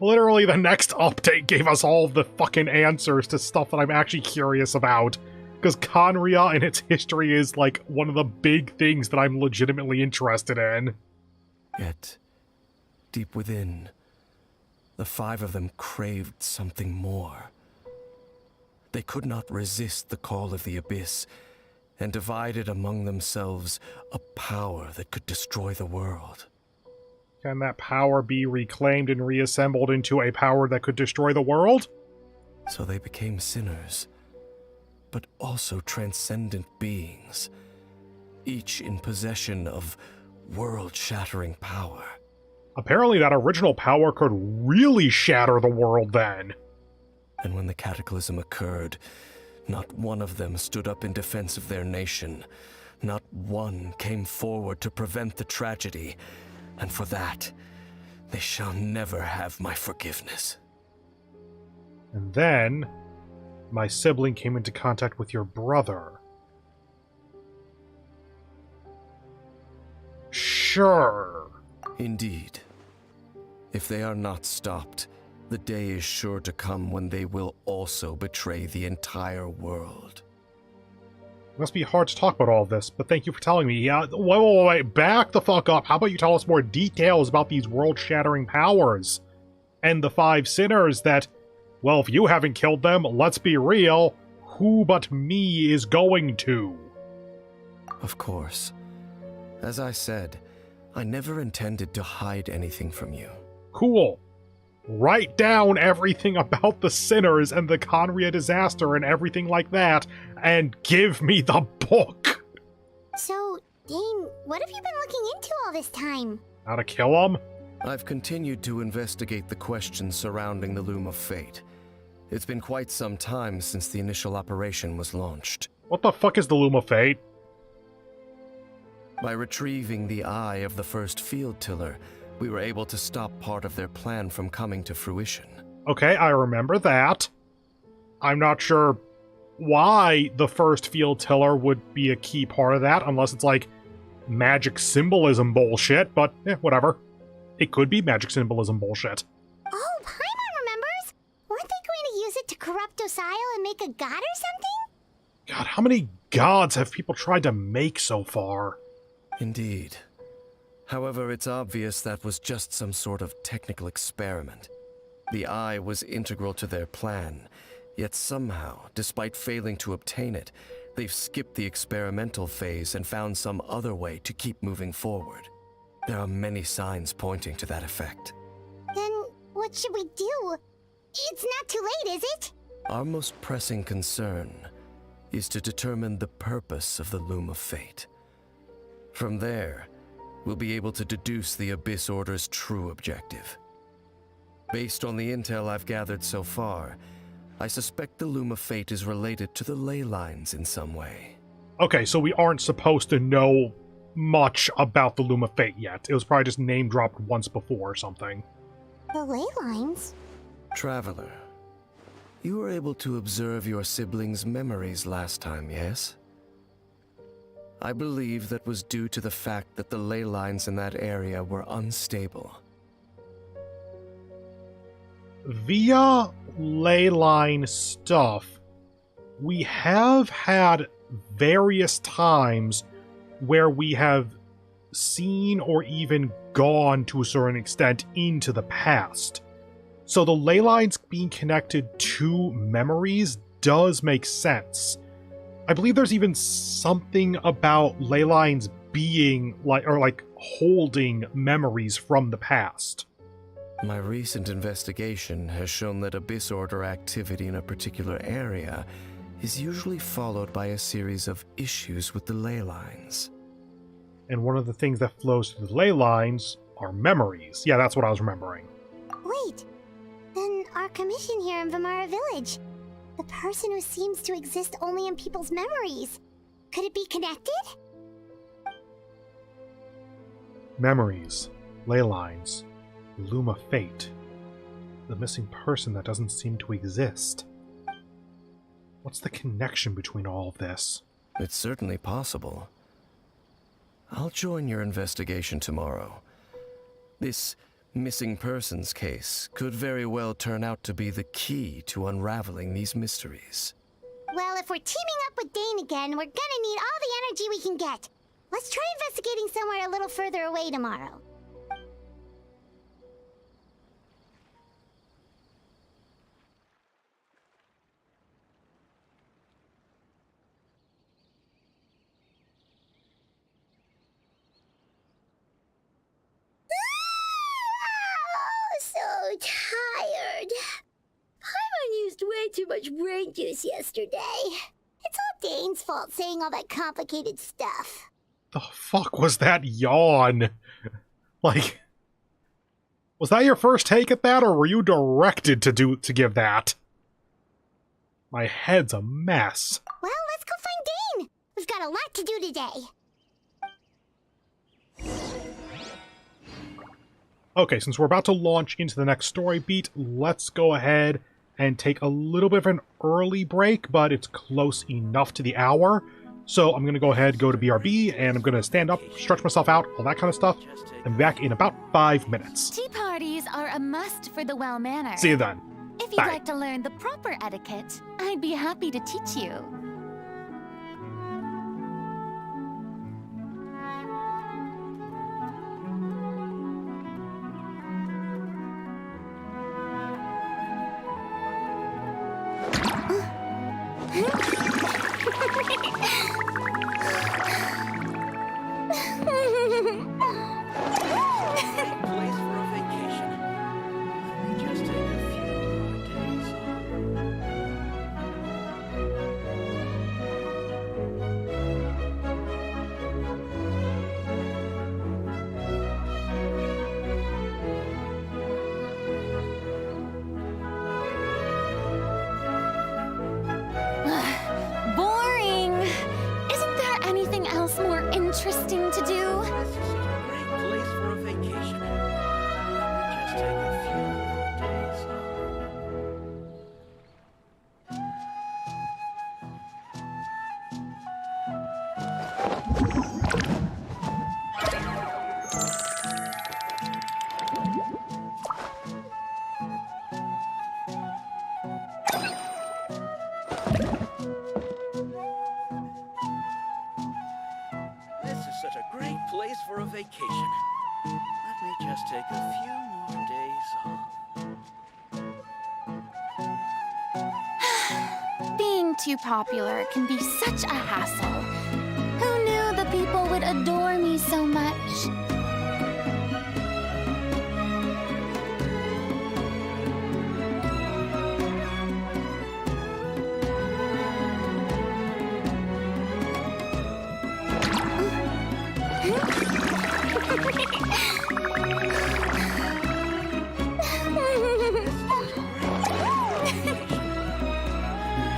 Literally the next update gave us all the fucking answers to stuff that I'm actually curious about. Because Conria and its history is like one of the big things that I'm legitimately interested in. Yet, deep within, the 5 of them craved something more. They could not resist the call of the Abyss, and divided among themselves a power that could destroy the world. Can that power be reclaimed and reassembled into a power that could destroy the world? So they became sinners, but also transcendent beings, each in possession of world-shattering power. Apparently that original power could really shatter the world then. And when the cataclysm occurred, not one of them stood up in defense of their nation. Not one came forward to prevent the tragedy. And for that, they shall never have my forgiveness. And then, my sibling came into contact with your brother. Sure. Indeed. If they are not stopped, the day is sure to come when they will also betray the entire world. It must be hard to talk about all of this, but thank you for telling me. Yeah, wait, back the fuck up. How about you tell us more details about these world-shattering powers? and the 5 sinners that, well, if you haven't killed them, let's be real, who but me is going to? Of course. As I said, I never intended to hide anything from you. Cool. Write down everything about the sinners and the Conria disaster and everything like that, and give me the book! So, Dane, what have you been looking into all this time? How to kill them? I've continued to investigate the questions surrounding the Loom of Fate. It's been quite some time since the initial operation was launched. What the fuck is the Loom of Fate? By retrieving the eye of the first field tiller, we were able to stop part of their plan from coming to fruition. Okay, I remember that. I'm not sure why the first field tiller would be a key part of that, unless it's like magic symbolism bullshit, but whatever. It could be magic symbolism bullshit. Oh, Paimon remembers! Weren't they going to use it to corrupt Osial and make a god or something? God, how many gods have people tried to make so far? Indeed. However, it's obvious that was just some sort of technical experiment. The eye was integral to their plan, yet somehow, despite failing to obtain it, they've skipped the experimental phase and found some other way to keep moving forward. There are many signs pointing to that effect. Then, what should we do? It's not too late, is it? Our most pressing concern is to determine the purpose of the Loom of Fate. From there, we'll be able to deduce the Abyss Order's true objective. Based on the intel I've gathered so far, I suspect the Loom of Fate is related to the ley lines in some way. Okay, so we aren't supposed to know much about the Loom of Fate yet. It was probably just name-dropped once before or something. The ley lines? Traveler, you were able to observe your siblings' memories last time, yes? I believe that was due to the fact that the ley lines in that area were unstable. Via ley line stuff, we have had various times where we have seen or even gone to a certain extent into the past. So the ley lines being connected to memories does make sense. I believe there's even something about ley lines being like holding memories from the past. My recent investigation has shown that Abyss Order activity in a particular area is usually followed by a series of issues with the ley lines. And one of the things that flows through the ley lines are memories. Yeah, that's what I was remembering. Wait, then our commission here in Vimara Village, the person who seems to exist only in people's memories, could it be connected? Memories, ley lines, the Loom of Fate, the missing person that doesn't seem to exist. What's the connection between all of this? It's certainly possible. I'll join your investigation tomorrow. This missing persons case could very well turn out to be the key to unraveling these mysteries. Well, if we're teaming up with Dane again, we're gonna need all the energy we can get. Let's try investigating somewhere a little further away tomorrow. So tired. Paimon used way too much brain juice yesterday. It's all Dane's fault saying all that complicated stuff. The fuck was that yawn? Like, was that your first take at that, or were you directed to give that? My head's a mess. Well, let's go find Dane. We've got a lot to do today. Okay, since we're about to launch into the next story beat, let's go ahead and take a little bit of an early break, but it's close enough to the hour. So I'm going to go ahead, go to BRB, and I'm going to stand up, stretch myself out, all that kind of stuff, and be back in about 5 minutes. Tea parties are a must for the well-mannered. See you then. If you'd Bye. like to learn the proper etiquette, I'd be happy to teach you. Place for a vacation. Let me just take a few more days Boring! Isn't there anything else more interesting to do? This is such a great place for a vacation. Let me just take a few more days This is such a great place for a vacation. Let me just take a few more days off. Being too popular can be such a hassle. Who knew the people would adore me so much?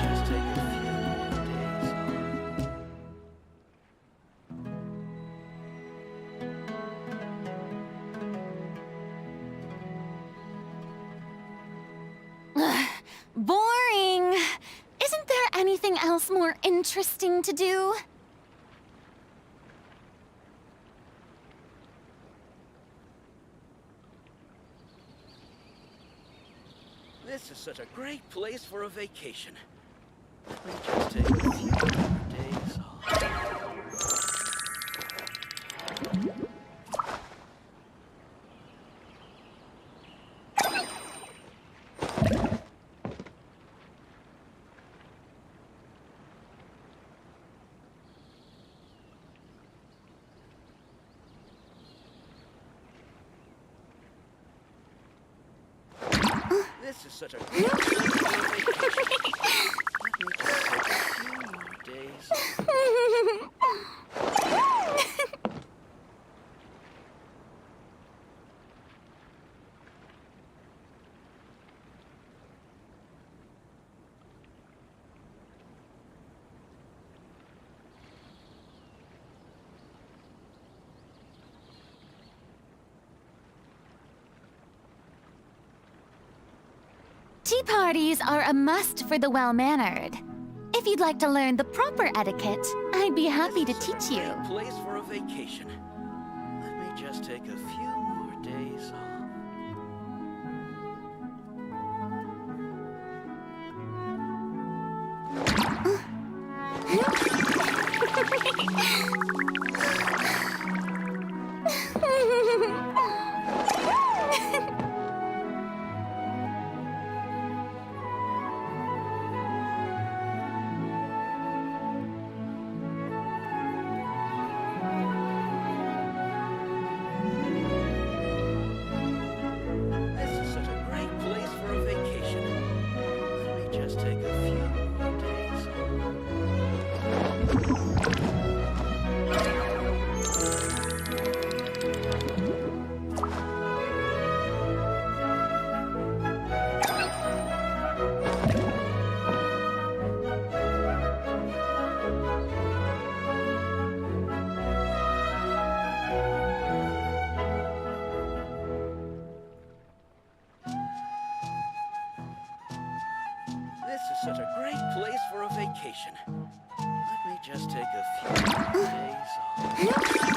Just take a few more days off. Boring! Isn't there anything else more interesting to do? This is such a great place for a vacation. Let me just take a few more days off. This is such a great place for a vacation. Let me just take a few more days off. Tea parties are a must for the well-mannered. If you'd like to learn the proper etiquette, I'd be happy to teach you. Great place for a vacation. Let me just take a few more days off. This is such a great place for a vacation. Let me just take a few more days This is such a great place for a vacation. Let me just take a few more days off.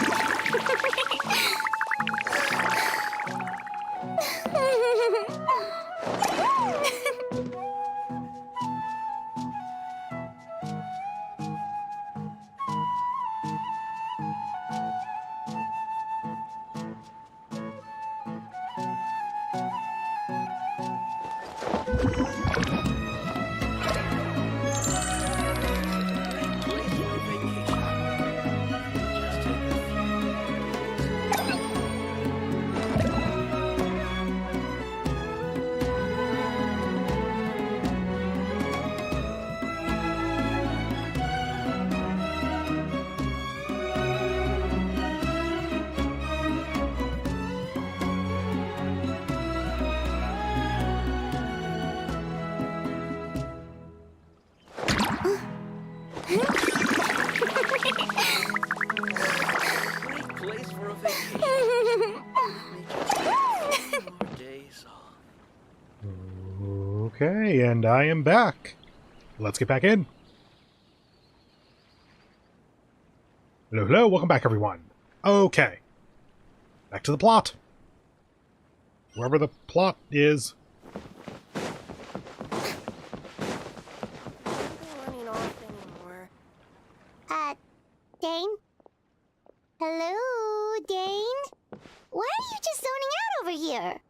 Okay, and I am back. Let's get back in. Hello, hello, welcome back, everyone. Okay. Back to the plot. Wherever the plot is. Dane? Hello, Dane? Why are you just zoning out over here?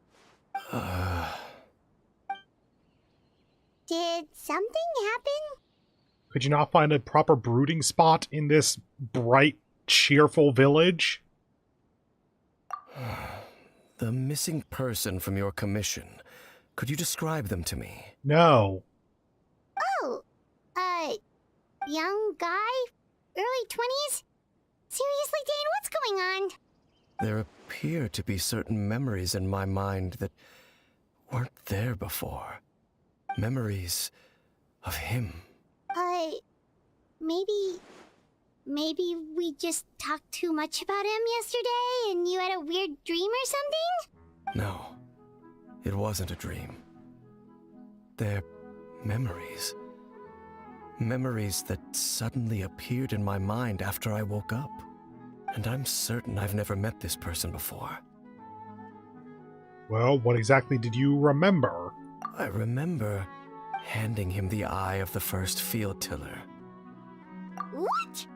Did something happen? Could you not find a proper brooding spot in this bright, cheerful village? The missing person from your commission. Could you describe them to me? No. Oh, young guy? Early 20s? Seriously, Dane, what's going on? There appear to be certain memories in my mind that weren't there before. Memories of him. Maybe we just talked too much about him yesterday and you had a weird dream or something? No, it wasn't a dream. They're memories. Memories that suddenly appeared in my mind after I woke up. And I'm certain I've never met this person before. Well, what exactly did you remember? I remember handing him the eye of the first field tiller. What?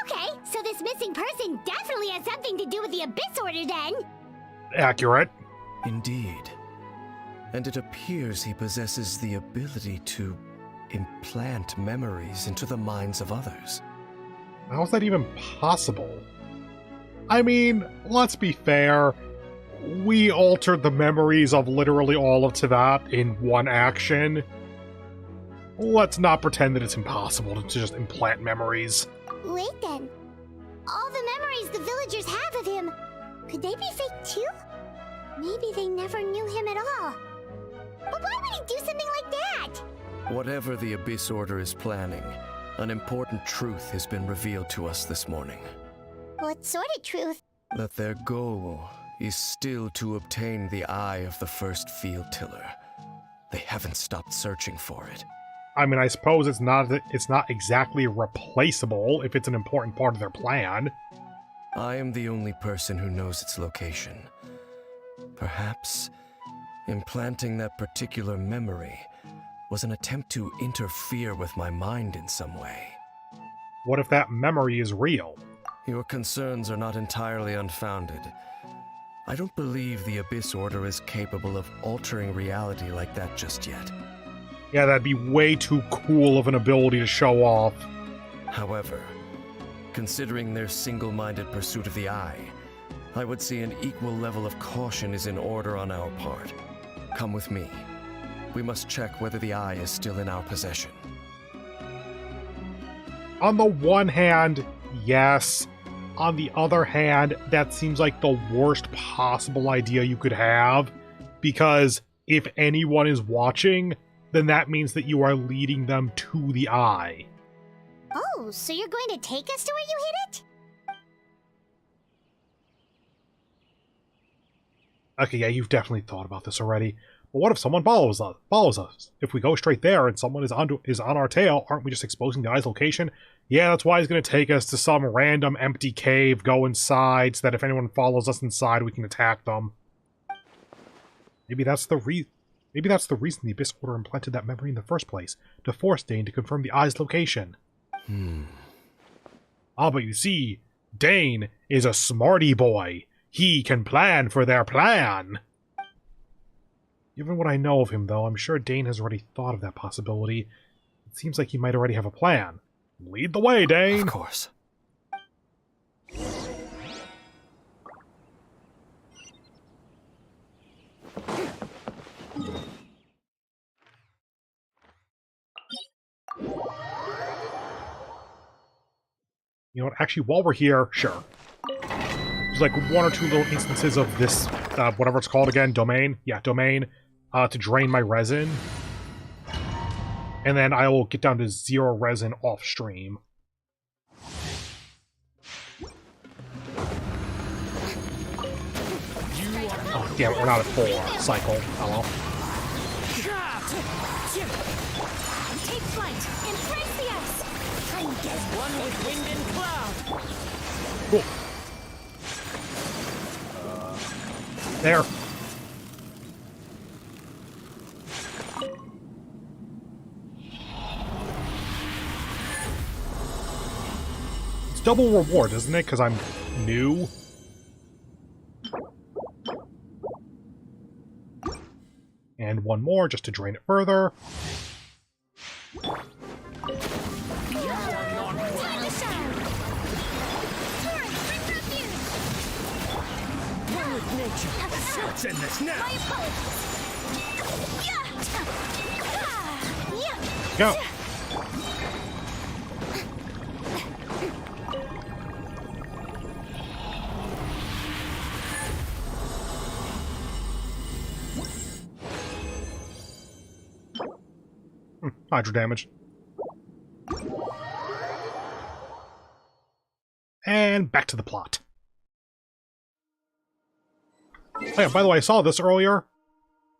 Okay, so this missing person definitely has something to do with the Abyss Order then. Accurate. Indeed. And it appears he possesses the ability to implant memories into the minds of others. How is that even possible? I mean, let's be fair. We altered the memories of literally all of Teyvat in one action. Let's not pretend that it's impossible to just implant memories. Wait then. All the memories the villagers have of him, could they be fake too? Maybe they never knew him at all. But why would he do something like that? Whatever the Abyss Order is planning, an important truth has been revealed to us this morning. What sort of truth? That their goal is still to obtain the eye of the first field tiller. They haven't stopped searching for it. I mean, I suppose it's not exactly replaceable if it's an important part of their plan. I am the only person who knows its location. Perhaps implanting that particular memory was an attempt to interfere with my mind in some way. What if that memory is real? Your concerns are not entirely unfounded. I don't believe the Abyss Order is capable of altering reality like that just yet. Yeah, that'd be way too cool of an ability to show off. However, considering their single-minded pursuit of the eye, I would say an equal level of caution is in order on our part. Come with me. We must check whether the eye is still in our possession. On the one hand, yes. On the other hand, that seems like the worst possible idea you could have, because if anyone is watching, then that means that you are leading them to the eye. Oh, so you're going to take us to where you hid it? Okay, yeah, you've definitely thought about this already. But what if someone follows us? If we go straight there and someone is on our tail, aren't we just exposing the eye's location? Yeah, that's why he's going to take us to some random empty cave, go inside, so that if anyone follows us inside, we can attack them. Maybe that's the reason the Abyss Order implanted that memory in the first place, to force Dane to confirm the eye's location. Ah, but you see, Dane is a smarty boy. He can plan for their plan. Given what I know of him, though, I'm sure Dane has already thought of that possibility. It seems like he might already have a plan. Lead the way, Dane! Of course. You know what, actually, while we're here, sure. There's like one or two little instances of this, whatever it's called again, domain? Yeah, domain, to drain my resin. And then I will get down to 0 resin off stream. Oh, damn it, we're not at 4 cycle. Oh well. Take flight! Embrace the ice! As one with wind and cloud. Cool. There. It's double reward, isn't it? Because I'm new. And one more just to drain it further. Time to shine! Torrent, bring refuge! One with nature. Let's end this now. My apologies! Go. Hydro damage. And back to the plot. Oh yeah, by the way, I saw this earlier.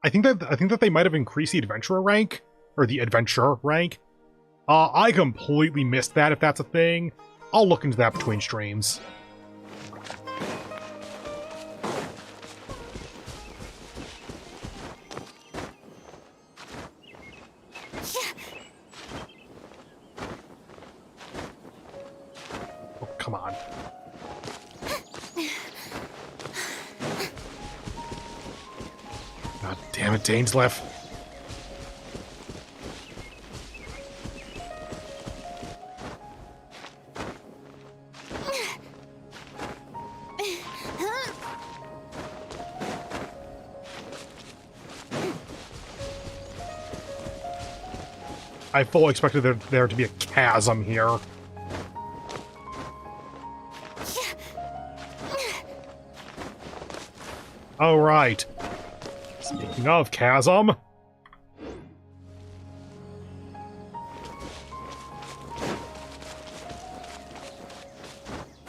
I think that they might have increased the adventurer rank, or the adventure rank. I completely missed that. If that's a thing, I'll look into that between streams. Oh, come on. God damn it, Dainsleif. I fully expected there to be a chasm here. Oh, right. Speaking of chasm...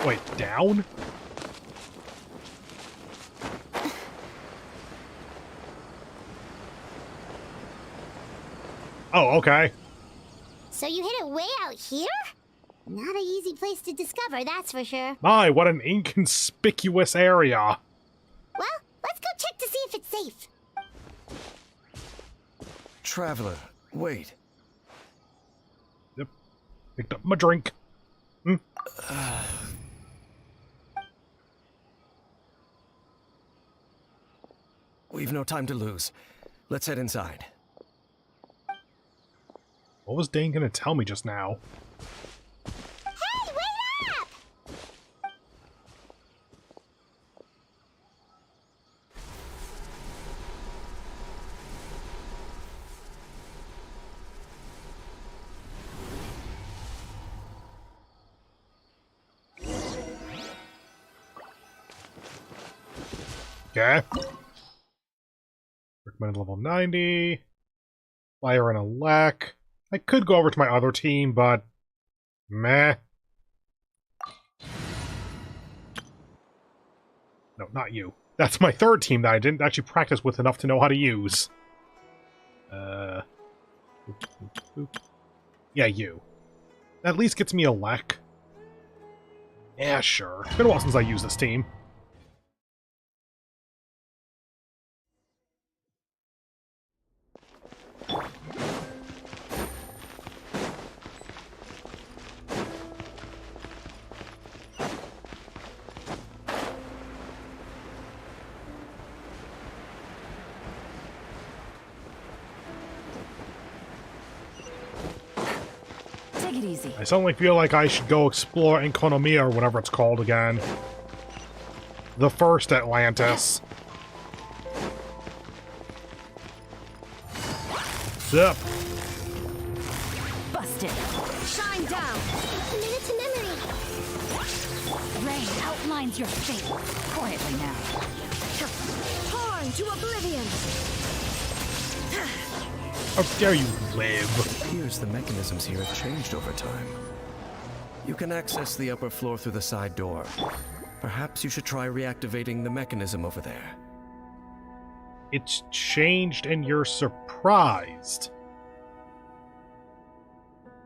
Wait, down? Oh, okay. So you hit it way out here? Not an easy place to discover, that's for sure. My, what an inconspicuous area. Well, let's go check to see if it's safe. Traveler, wait. Yep. Picked up my drink. We've no time to lose. Let's head inside. What was Dane gonna tell me just now? Hey, wait up! Okay. Recommended level 90. Fire and a lack. I could go over to my other team, but... meh. No, not you. That's my third team that I didn't actually practice with enough to know how to use. Yeah, you. That at least gets me a lack. Yeah, sure. It's been a while since I used this team. Take it easy. I suddenly feel like I should go explore Enconomia or whatever it's called again. The first Atlantis. Zip. Busted. Shine down! A minute to memory! Rain outlines your fate. Quietly now. Torn to oblivion! How dare you live? It appears the mechanisms here have changed over time. You can access the upper floor through the side door. Perhaps you should try reactivating the mechanism over there. it's changed and you're surprised.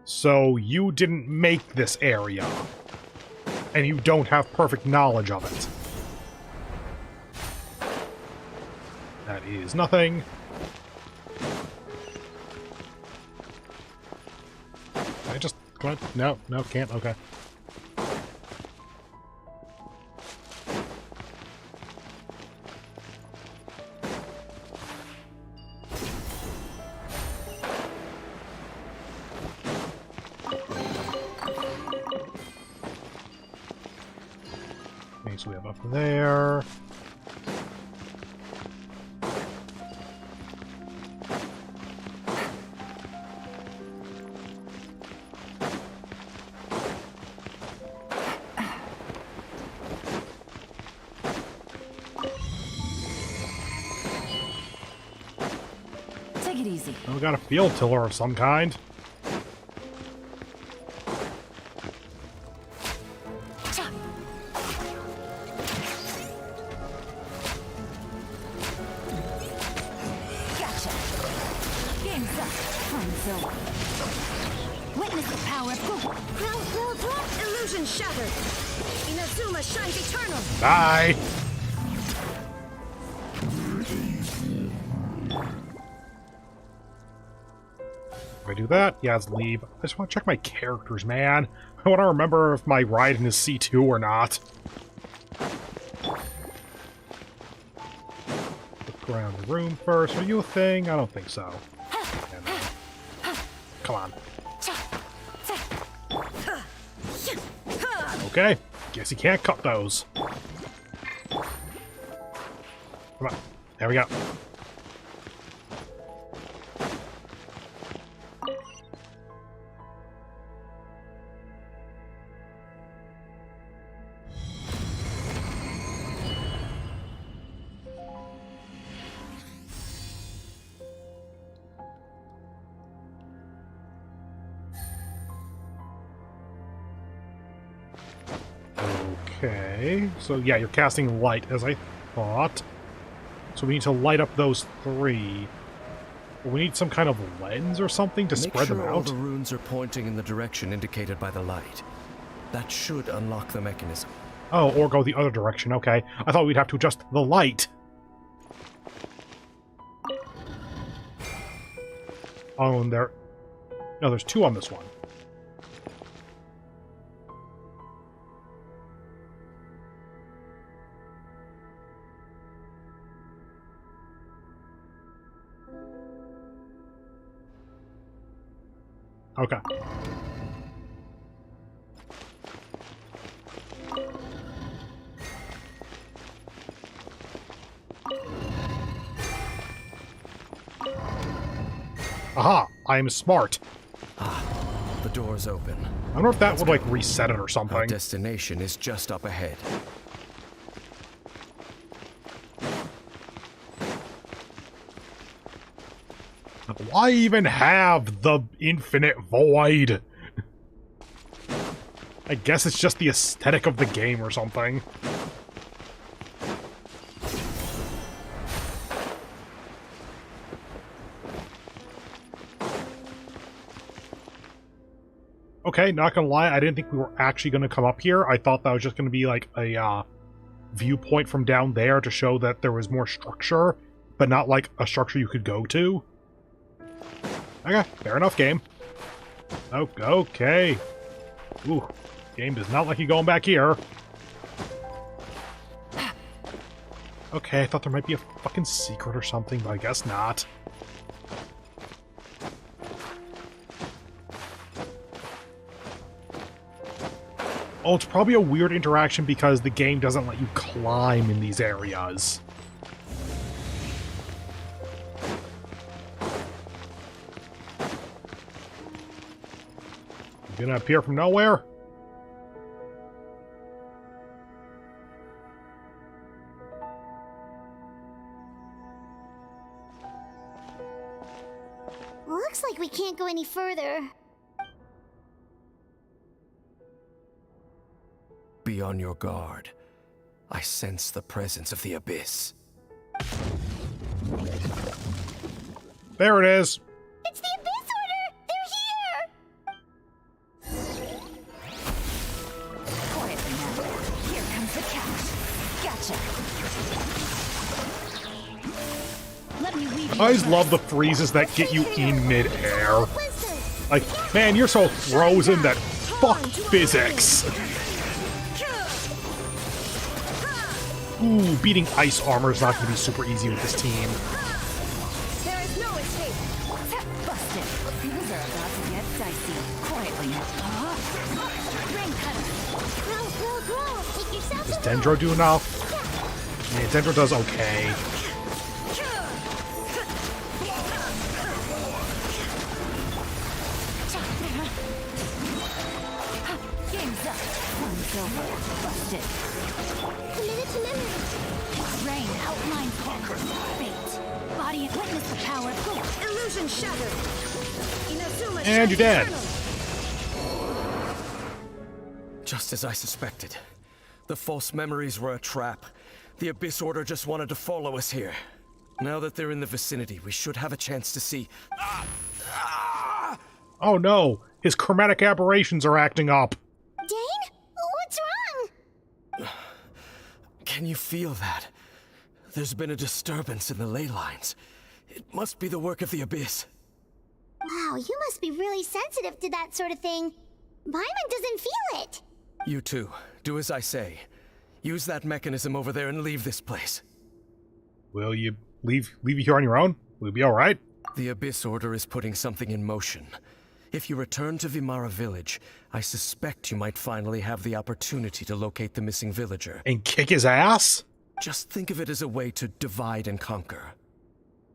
So you didn't make this area, and you don't have perfect knowledge of it. That is nothing. Can I just... Come on. No, no, can't. Okay. So we have up there. Take it easy. Oh, we got a field tiller of some kind. Witness the power of Google. Illusion shattered. Inazuma shines eternal. Bye. If I do that, yeah, let's leave. I just want to check my characters, man. I want to remember if my Raiden is C2 or not. Look around the room first. Are you a thing? I don't think so. Yeah, no. Come on. Okay. Guess you can't cut those. Come on. There we go. Okay, so yeah, you're casting light, as I thought. So we need to light up those three. We need some kind of lens or something to spread them Make sure all out. the runes are pointing in the direction indicated by the light. That should unlock the mechanism. Oh, or go the other direction, okay. I thought we'd have to adjust the light. Oh, and there... No, there's two on this one. Okay. Aha! I am smart. The door's open. I wonder if that would, like, reset it or Our something. destination is just up ahead. Why even have the infinite void? I guess it's just the aesthetic of the game or something. Okay, not gonna lie, I didn't think we were actually gonna come up here. I thought that was just gonna be like a viewpoint from down there to show that there was more structure, but not like a structure you could go to. Okay, fair enough, game. Oh, okay. Ooh, game does not like you going back here. Okay, I thought there might be a fucking secret or something, but I guess not. Oh, it's probably a weird interaction because the game doesn't let you climb in these areas. You gonna appear from nowhere? Looks like we can't go any further. Be on your guard. I sense the presence of the abyss. there it is. It's the Abyss Order! They're here! Quietly now. Here comes the catch. Gotcha. Let me weave you. I always love the freezes that get you in midair. Like, man, you're so frozen that fuck physics. Ooh, beating ice armor is not going to be super easy with this team. There is no escape. Busted. Things are about to get dicey. Quietly now. Rain cutter. Grow. Take yourself Does a Dendro do enough? Yeah, Dendro does okay. Game's up. One's over. Busted. Committed to memory. Rain outline conquer. Fate. Body and witness the power. Illusion shattered. Inazuma And you're dead. Just as I suspected. The false memories were a trap. The Abyss Order just wanted to follow us here. Now that they're in the vicinity, we should have a chance to see... Oh no, his chromatic aberrations are acting up. Dane? What's wrong? Can you feel that? There's been a disturbance in the ley lines. It must be the work of the Abyss. Wow, you must be really sensitive to that sort of thing. Paimon doesn't feel it. You too. Do as I say. Use that mechanism over there and leave this place. Will you leave you here on your own? Will you be alright? The Abyss Order is putting something in motion. If you return to Vimara Village, I suspect you might finally have the opportunity to locate the missing villager. And kick his ass? Just think of it as a way to divide and conquer.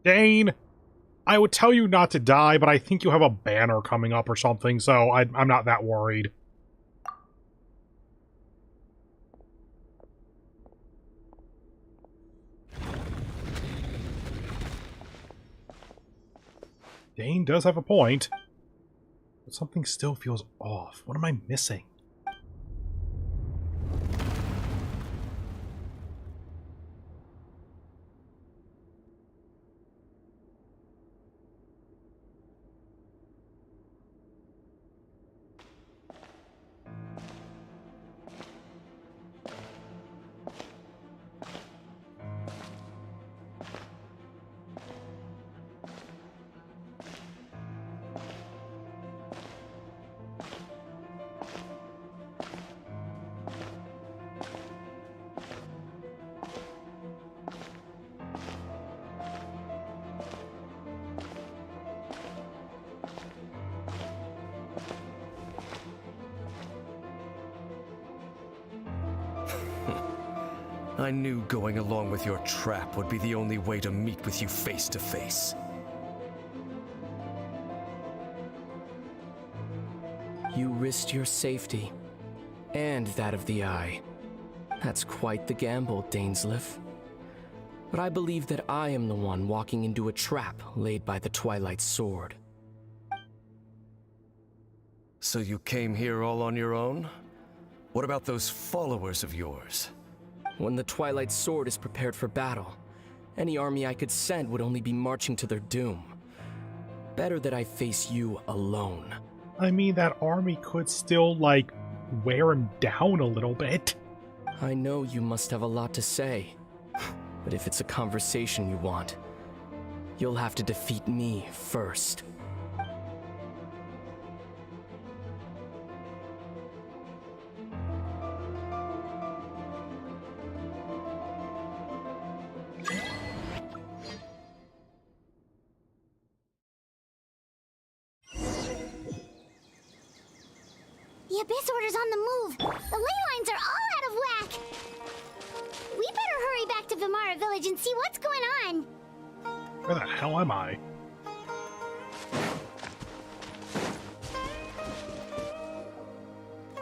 Dane, I would tell you not to die, but I think you have a banner coming up or something, so I'm not that worried. Dane does have a point, but something still feels off. What am I missing? I knew going along with your trap would be the only way to meet with you face to face. You risked your safety, and that of the Eye. That's quite the gamble, Dainsleif. But I believe that I am the one walking into a trap laid by the Twilight Sword. So you came here all on your own? What about those followers of yours? When the Twilight Sword is prepared for battle, any army I could send would only be marching to their doom. Better that I face you alone. I mean, that army could still, like, wear him down a little bit. I know you must have a lot to say, but if it's a conversation you want, you'll have to defeat me first. The Abyss Order's on the move. The ley lines are all out of whack. We better hurry back to Vimara Village and see what's going on. Where the hell am I?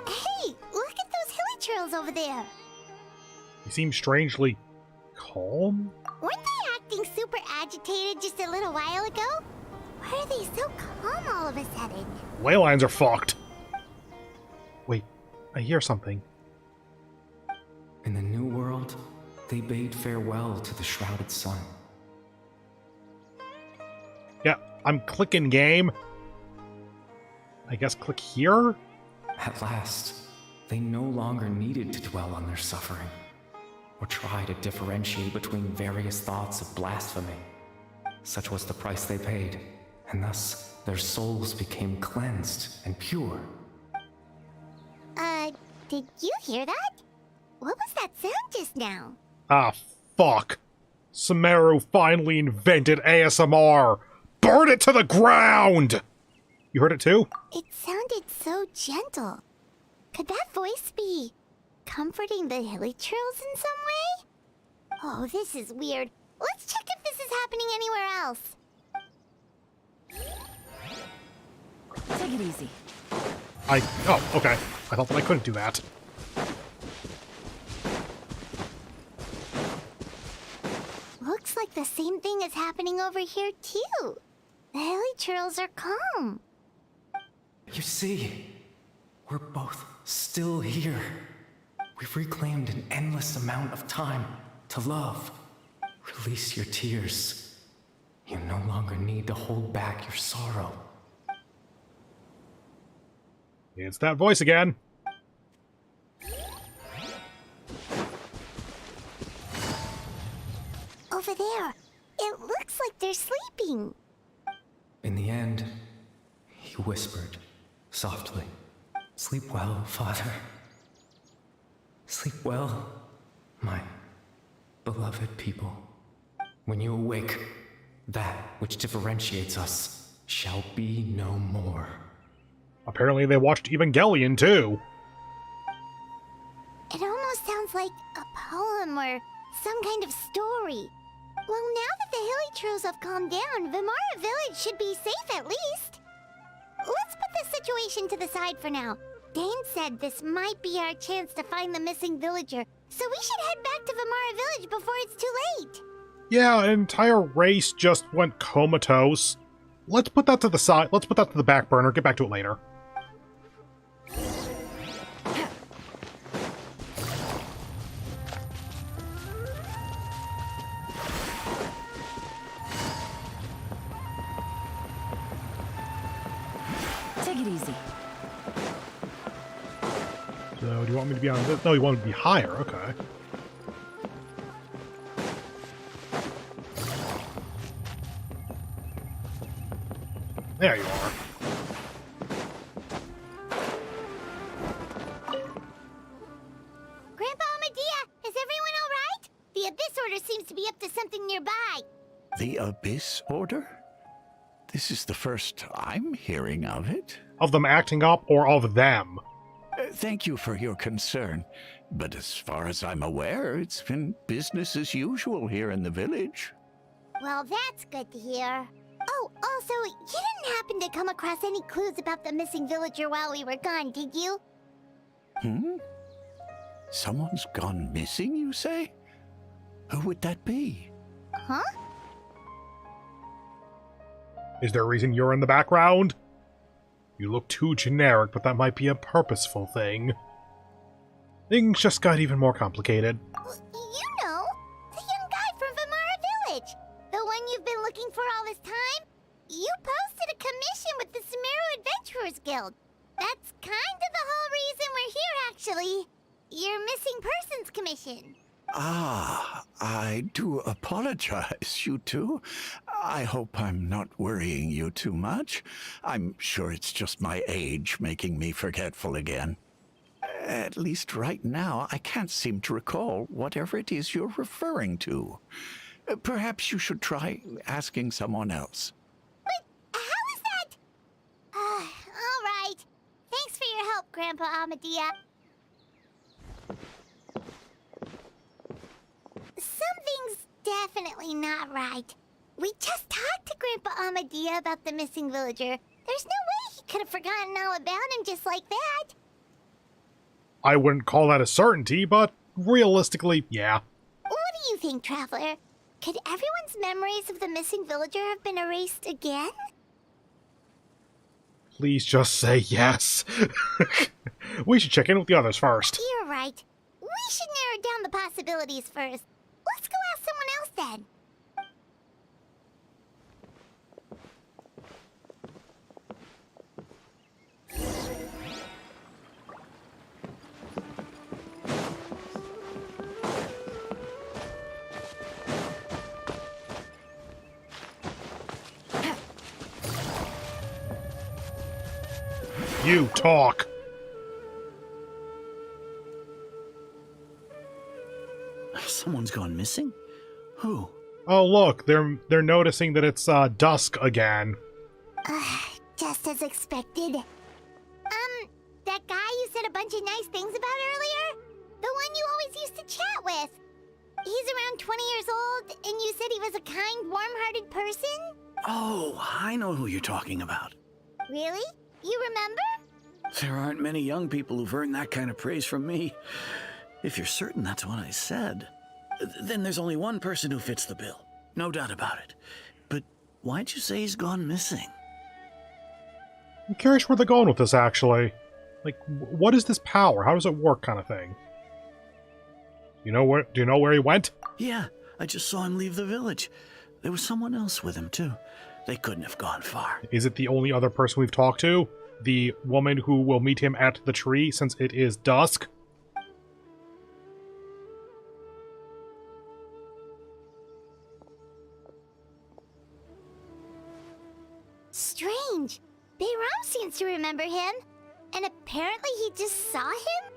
Hey, look at those hilly trails over there. You seem strangely calm? Weren't they acting super agitated just a little while ago? Why are they so calm all of a sudden? Ley lines are fucked. Wait, I hear something. In the New World, they bade farewell to the shrouded sun. Yeah, I'm clicking game. I guess click here? At last, they no longer needed to dwell on their suffering, or try to differentiate between various thoughts of blasphemy. Such was the price they paid, and thus their souls became cleansed and pure. Did you hear that? What was that sound just now? Ah, fuck. Sumeru finally invented ASMR! Burn it to the ground! You heard it too? It sounded so gentle. Could that voice be comforting the hilichurls in some way? Oh, this is weird. Let's check if this is happening anywhere else. Take it easy. Oh, okay. I thought that I couldn't do that. Looks like the same thing is happening over here too. The hilichurls are calm. You see, we're both still here. We've reclaimed an endless amount of time to love. Release your tears. You no longer need to hold back your sorrow. It's that voice again. Over there. It looks like they're sleeping. In the end, he whispered softly, "Sleep well, Father. Sleep well, my beloved people. When you awake, that which differentiates us shall be no more." Apparently they watched Evangelion too. It almost sounds like a poem or some kind of story. Well, now that the hilichurls have calmed down, Vimara Village should be safe at least. Let's put this situation to the side for now. Dane said this might be our chance to find the missing villager, so we should head back to Vimara Village before it's too late. Yeah, an entire race just went comatose. Let's put that to the side. Let's put that to the back burner. Get back to it later. Take it easy. So, do you want me to be on this? No, you want me to be higher. Okay. There you are. Grandpa Amadea, is everyone all right? The Abyss Order seems to be up to something nearby. The Abyss Order? This is the first I'm hearing of it. Of them acting up or of them? Thank you for your concern, but as far as I'm aware, it's been business as usual here in the village. Well, that's good to hear. Oh, also, you didn't happen to come across any clues about the missing villager while we were gone, did you? Someone's gone missing, you say? Who would that be? Huh? Is there a reason you're in the background? You look too generic, but that might be a purposeful thing. Things just got even more complicated. You know, the young guy from Vimara Village. The one you've been looking for all this time. You posted a commission with the Sumeru Adventurers Guild. That's kind of the whole reason we're here, actually. Your missing persons commission. Ah, I do apologize, you two. I hope I'm not worrying you too much. I'm sure it's just my age making me forgetful again. At least right now, I can't seem to recall whatever it is you're referring to. Perhaps you should try asking someone else. But how is that? All right. Thanks for your help, Grandpa Amadea. Something's definitely not right. We just talked to Grandpa Amadea about the missing villager. There's no way he could have forgotten all about him just like that. I wouldn't call that a certainty, but realistically, yeah. What do you think, Traveler? Could everyone's memories of the missing villager have been erased again? Please just say yes. We should check in with the others first. You're right. We should narrow down the possibilities first. Let's go ask someone else then. You talk. Someone's gone missing? Who? Oh look, they're noticing that it's dusk again. Just as expected. That guy you said a bunch of nice things about earlier? The one you always used to chat with. He's around 20 years old, and you said he was a kind, warm-hearted person? Oh, I know who you're talking about. Really? You remember? There aren't many young people who've earned that kind of praise from me. If you're certain that's what I said, then there's only one person who fits the bill. No doubt about it. But why'd you say he's gone missing? I'm curious where they're going with this, actually. Like, what is this power? How does it work, kind of thing? Do you know where he went? Yeah, I just saw him leave the village. There was someone else with him, too. They couldn't have gone far. Is it the only other person we've talked to? The woman who will meet him at the tree, since it is dusk? Strange. Bayram seems to remember him. And apparently he just saw him?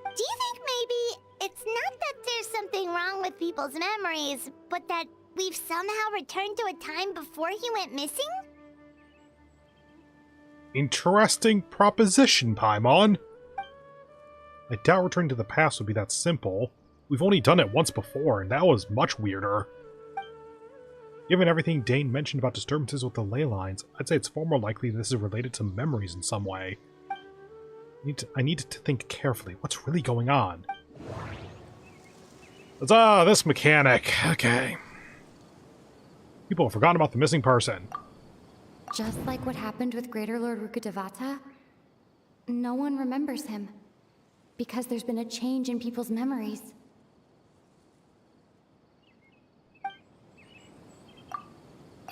Do you think maybe it's not that there's something wrong with people's memories, but that we've somehow returned to a time before he went missing? Interesting proposition, Paimon. I doubt returning to the past would be that simple. We've only done it once before, and that was much weirder. Given everything Dane mentioned about disturbances with the ley lines, I'd say it's far more likely this is related to memories in some way. I need to think carefully. What's really going on? This mechanic. Okay. People have forgotten about the missing person. Just like what happened with Greater Lord Rukkhadevata, no one remembers him. Because there's been a change in people's memories.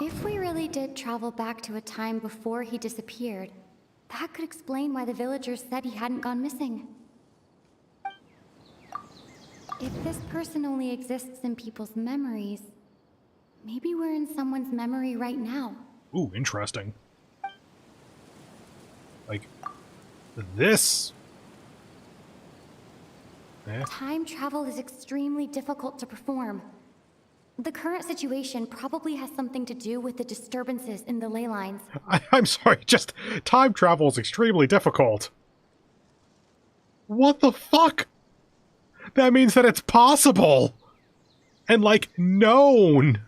If we really did travel back to a time before he disappeared, that could explain why the villagers said he hadn't gone missing. If this person only exists in people's memories, maybe we're in someone's memory right now. Ooh, interesting. Like, this... Time travel is extremely difficult to perform. The current situation probably has something to do with the disturbances in the ley lines. I'm sorry, just time travel is extremely difficult. What the fuck? That means that it's possible. And, like, known.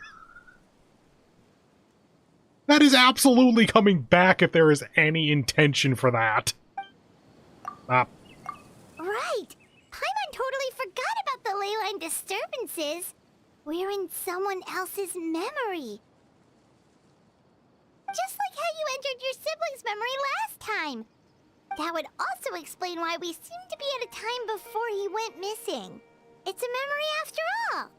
That is absolutely coming back if there is any intention for that. Right. Paimon totally forgot about the ley line disturbances. We're in someone else's memory. Just like how you entered your sibling's memory last time. That would also explain why we seem to be at a time before he went missing. It's a memory after all.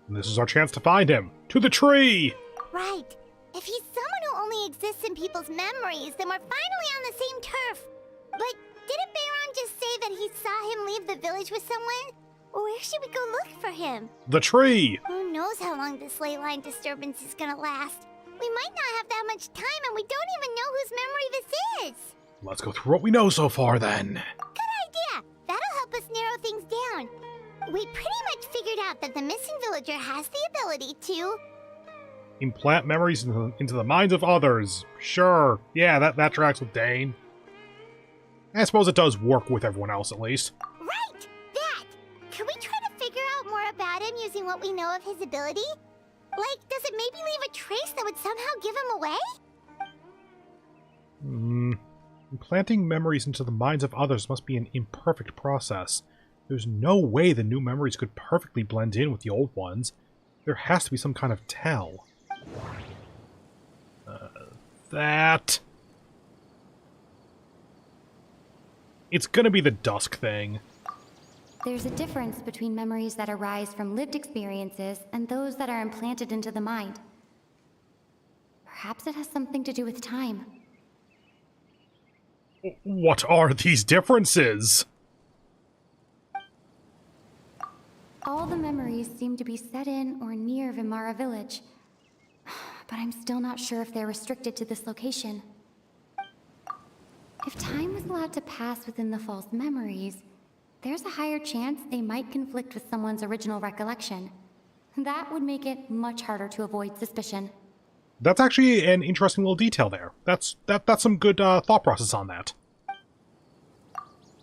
And this is our chance to find him. To the tree! Right. If he's someone who only exists in people's memories, then we're finally on the same turf. But didn't Bayron just say that he saw him leave the village with someone? Where should we go look for him? The tree! Who knows how long this ley line disturbance is gonna last? We might not have that much time, and we don't even know whose memory this is. Let's go through what we know so far, then. Good idea! That'll help us narrow things down. We pretty much figured out that the missing villager has the ability to... implant memories into the minds of others. Sure. Yeah, that tracks with Dane. I suppose it does work with everyone else, at least. Right! That! Can we try to figure out more about him using what we know of his ability? Like, does it maybe leave a trace that would somehow give him away? Implanting memories into the minds of others must be an imperfect process. There's no way the new memories could perfectly blend in with the old ones. There has to be some kind of tell. That... It's gonna be the dusk thing. There's a difference between memories that arise from lived experiences and those that are implanted into the mind. Perhaps it has something to do with time. What are these differences? All the memories seem to be set in or near Vimara village, but I'm still not sure if they're restricted to this location. If time allowed to pass within the false memories, there's a higher chance they might conflict with someone's original recollection. That would make it much harder to avoid suspicion. That's actually an interesting little detail there. That's some good thought process on that.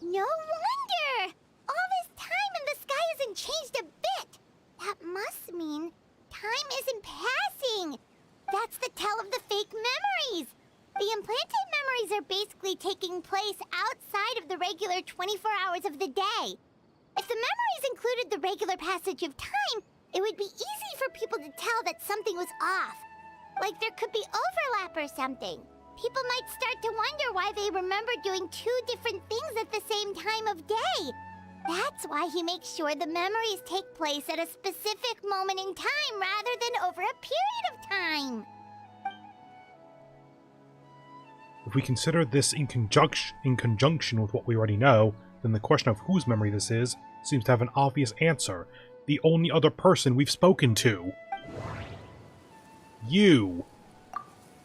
No wonder! All this time and the sky hasn't changed a bit! That must mean time isn't passing! That's the tell of the fake memories! The implanted memories are basically taking place outside of the regular 24 hours of the day. If the memories included the regular passage of time, it would be easy for people to tell that something was off. Like there could be overlap or something. People might start to wonder why they remember doing two different things at the same time of day. That's why he makes sure the memories take place at a specific moment in time rather than over a period of time. If we consider this in conjunction with what we already know, then the question of whose memory this is seems to have an obvious answer. The only other person we've spoken to. You.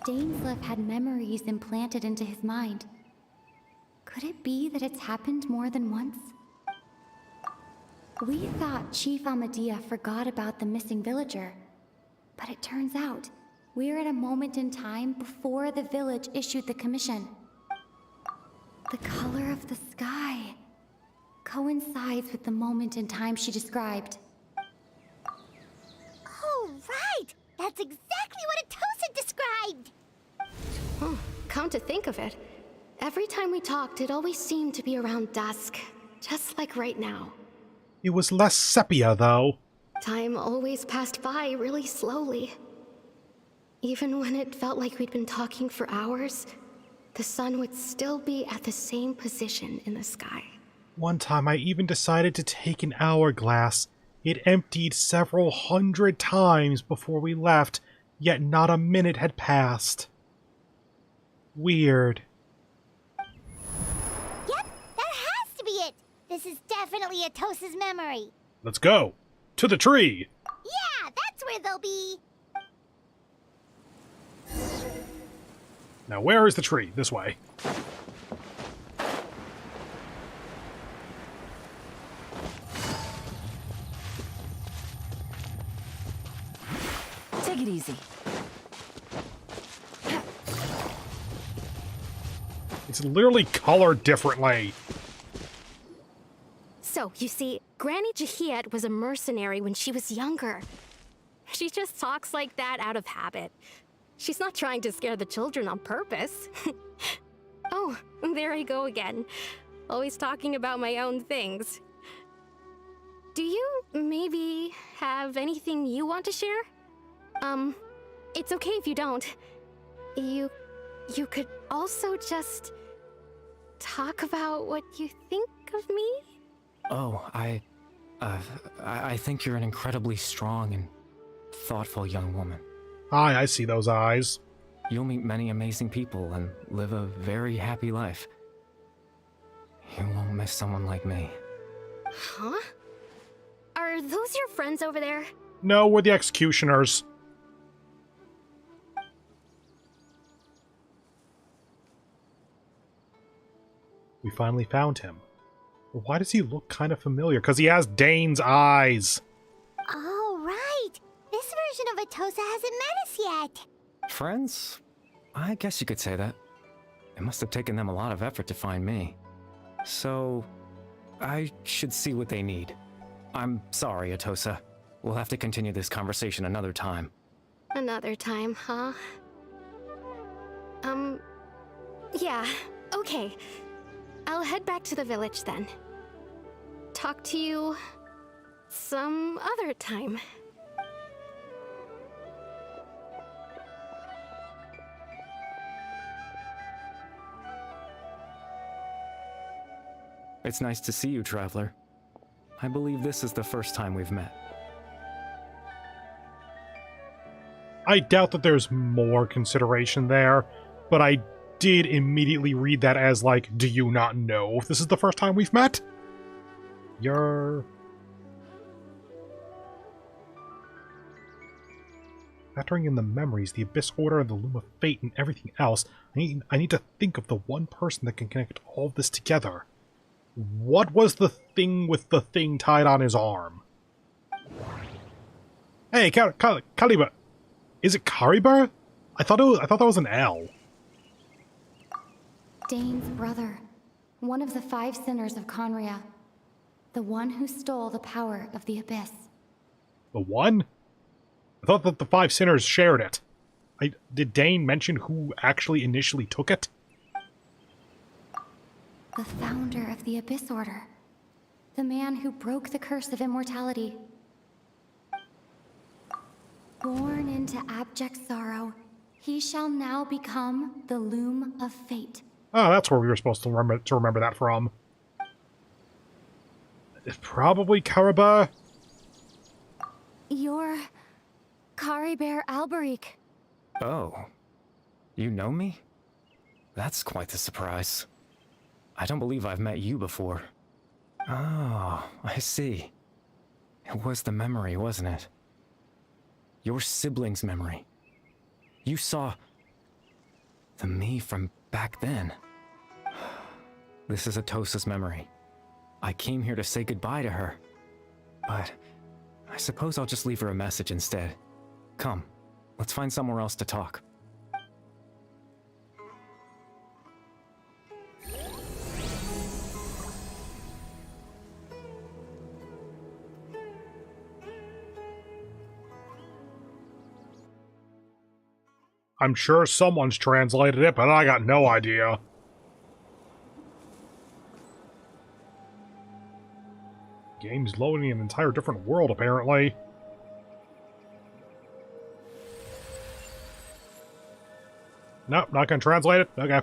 Dainsleif had memories implanted into his mind. Could it be that it's happened more than once? We thought Chief Amadea forgot about the missing villager, but it turns out we're at a moment in time before the village issued the commission. The color of the sky coincides with the moment in time she described. Oh, right! That's exactly what Atosa described! Oh, come to think of it, every time we talked, it always seemed to be around dusk, just like right now. It was less sepia, though. Time always passed by really slowly. Even when it felt like we'd been talking for hours, the sun would still be at the same position in the sky. One time I even decided to take an hourglass. It emptied several hundred times before we left, yet not a minute had passed. Weird. Yep, that has to be it! This is definitely Atosa's memory. Let's go! To the tree! Yeah, that's where they'll be! Now where is the tree? This way. Take it easy. It's literally colored differently. So, you see, Granny Jahiet was a mercenary when she was younger. She just talks like that out of habit. She's not trying to scare the children on purpose. Oh, there I go again. Always talking about my own things. Do you maybe have anything you want to share? It's okay if you don't. You could also just talk about what you think of me? Oh, I think you're an incredibly strong and thoughtful young woman. Hi, I see those eyes. You'll meet many amazing people and live a very happy life. You won't miss someone like me. Huh? Are those your friends over there? No, we're the executioners. We finally found him. But why does he look kind of familiar? Because he has Dane's eyes. Oh, right! This version of Atosa hasn't met us yet! Friends? I guess you could say that. It must have taken them a lot of effort to find me. So, I should see what they need. I'm sorry, Atosa. We'll have to continue this conversation another time. Another time, huh? Yeah, okay. I'll head back to the village then. Talk to you some other time. It's nice to see you, Traveler. I believe this is the first time we've met. I doubt that there's more consideration there, but I did immediately read that as, like, do you not know if this is the first time we've met? Factoring in the memories, the Abyss Order, the Loom of Fate, and everything else, I need to think of the one person that can connect all of this together. What was the thing with the thing tied on his arm? Hey, Caliber! Is it Cariber? I thought that was an L. Dane's brother. One of the 5 sinners of Conria. The one who stole the power of the Abyss. The one? I thought that the 5 sinners shared it. Did Dane mention who actually initially took it? The founder of the Abyss Order. The man who broke the curse of immortality. Born into abject sorrow, he shall now become the Loom of Fate. Oh, that's where we were supposed to remember that from. It's probably Cariber. You're Cariber Alberic. Oh. You know me? That's quite the surprise. I don't believe I've met you before. Oh, I see. It was the memory, wasn't it? Your sibling's memory. You saw the me from back then. This is Atosa's memory. I came here to say goodbye to her. But I suppose I'll just leave her a message instead. Come, let's find somewhere else to talk. I'm sure someone's translated it, but I got no idea. Game's loading an entire different world, apparently. Nope, not gonna translate it? Okay.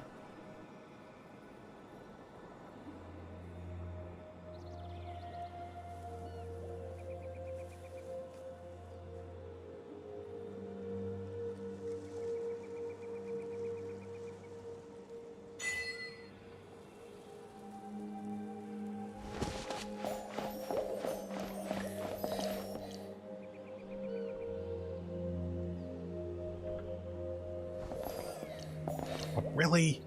Really?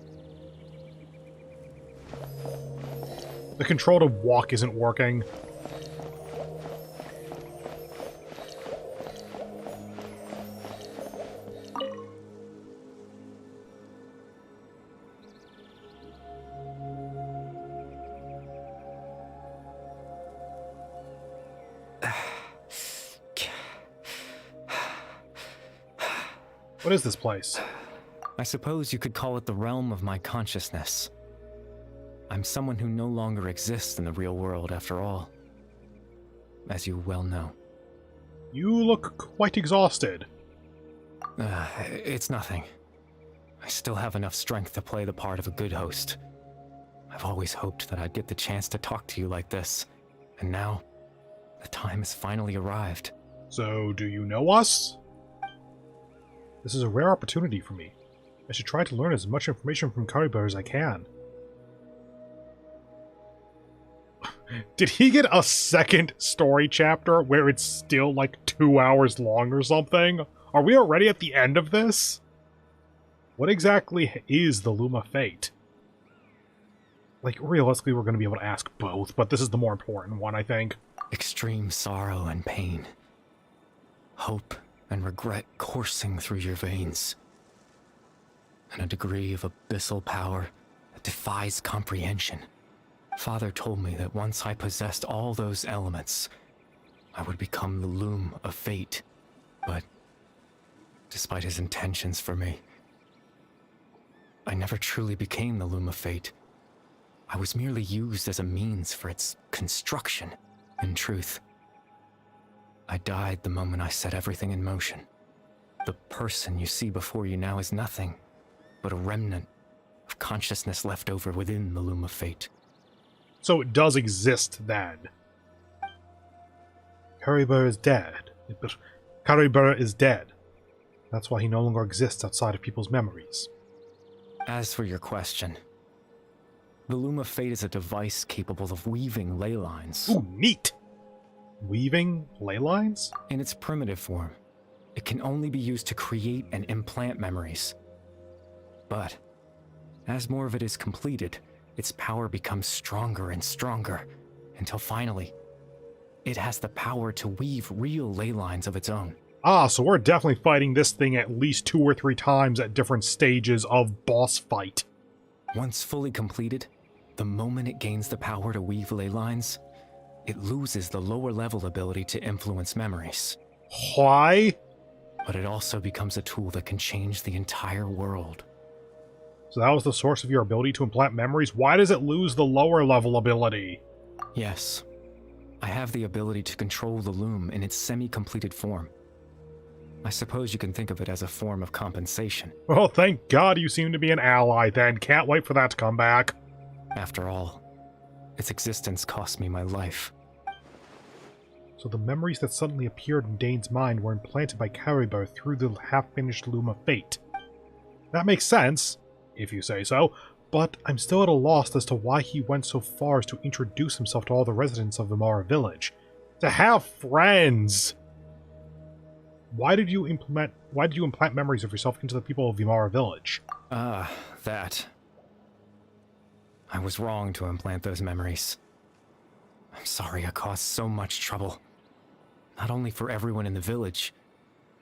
The control to walk isn't working. What is this place? I suppose you could call it the realm of my consciousness. I'm someone who no longer exists in the real world, after all. As you well know. You look quite exhausted. It's nothing. I still have enough strength to play the part of a good host. I've always hoped that I'd get the chance to talk to you like this, and now, the time has finally arrived. So, do you know us? This is a rare opportunity for me. I should try to learn as much information from Cariber as I can. Did he get a second story chapter where it's still like 2 hours long or something? Are we already at the end of this? What exactly is the Loom of Fate? Like, realistically, we're going to be able to ask both, but this is the more important one, I think. Extreme sorrow and pain. Hope and regret coursing through your veins. And a degree of abyssal power that defies comprehension. Father told me that once I possessed all those elements, I would become the Loom of Fate. But, despite his intentions for me, I never truly became the Loom of Fate. I was merely used as a means for its construction, in truth. I died the moment I set everything in motion. The person you see before you now is nothing but a remnant of consciousness left over within the Loom of Fate. So it does exist then. Cariber is dead. But Cariber is dead. That's why he no longer exists outside of people's memories. As for your question, the Loom of Fate is a device capable of weaving ley lines. Ooh, neat! Weaving ley lines? In its primitive form, It can only be used to create and implant memories. But as more of it is completed, its power becomes stronger and stronger, until finally, it has the power to weave real ley lines of its own. Ah, so we're definitely fighting this thing at least 2 or 3 times at different stages of boss fight. Once fully completed, the moment it gains the power to weave ley lines, it loses the lower level ability to influence memories. Why? But it also becomes a tool that can change the entire world. So that was the source of your ability to implant memories? Why does it lose the lower level ability? Yes. I have the ability to control the loom in its semi-completed form. I suppose you can think of it as a form of compensation. Well, thank God you seem to be an ally then. Can't wait for that to come back. After all, its existence cost me my life. So the memories that suddenly appeared in Dane's mind were implanted by Caribou through the half-finished Loom of Fate. That makes sense, if you say so, but I'm still at a loss as to why he went so far as to introduce himself to all the residents of Vimara Village. To have friends! Why did you implant memories of yourself into the people of Vimara Village? That. I was wrong to implant those memories. I'm sorry I caused so much trouble. Not only for everyone in the village,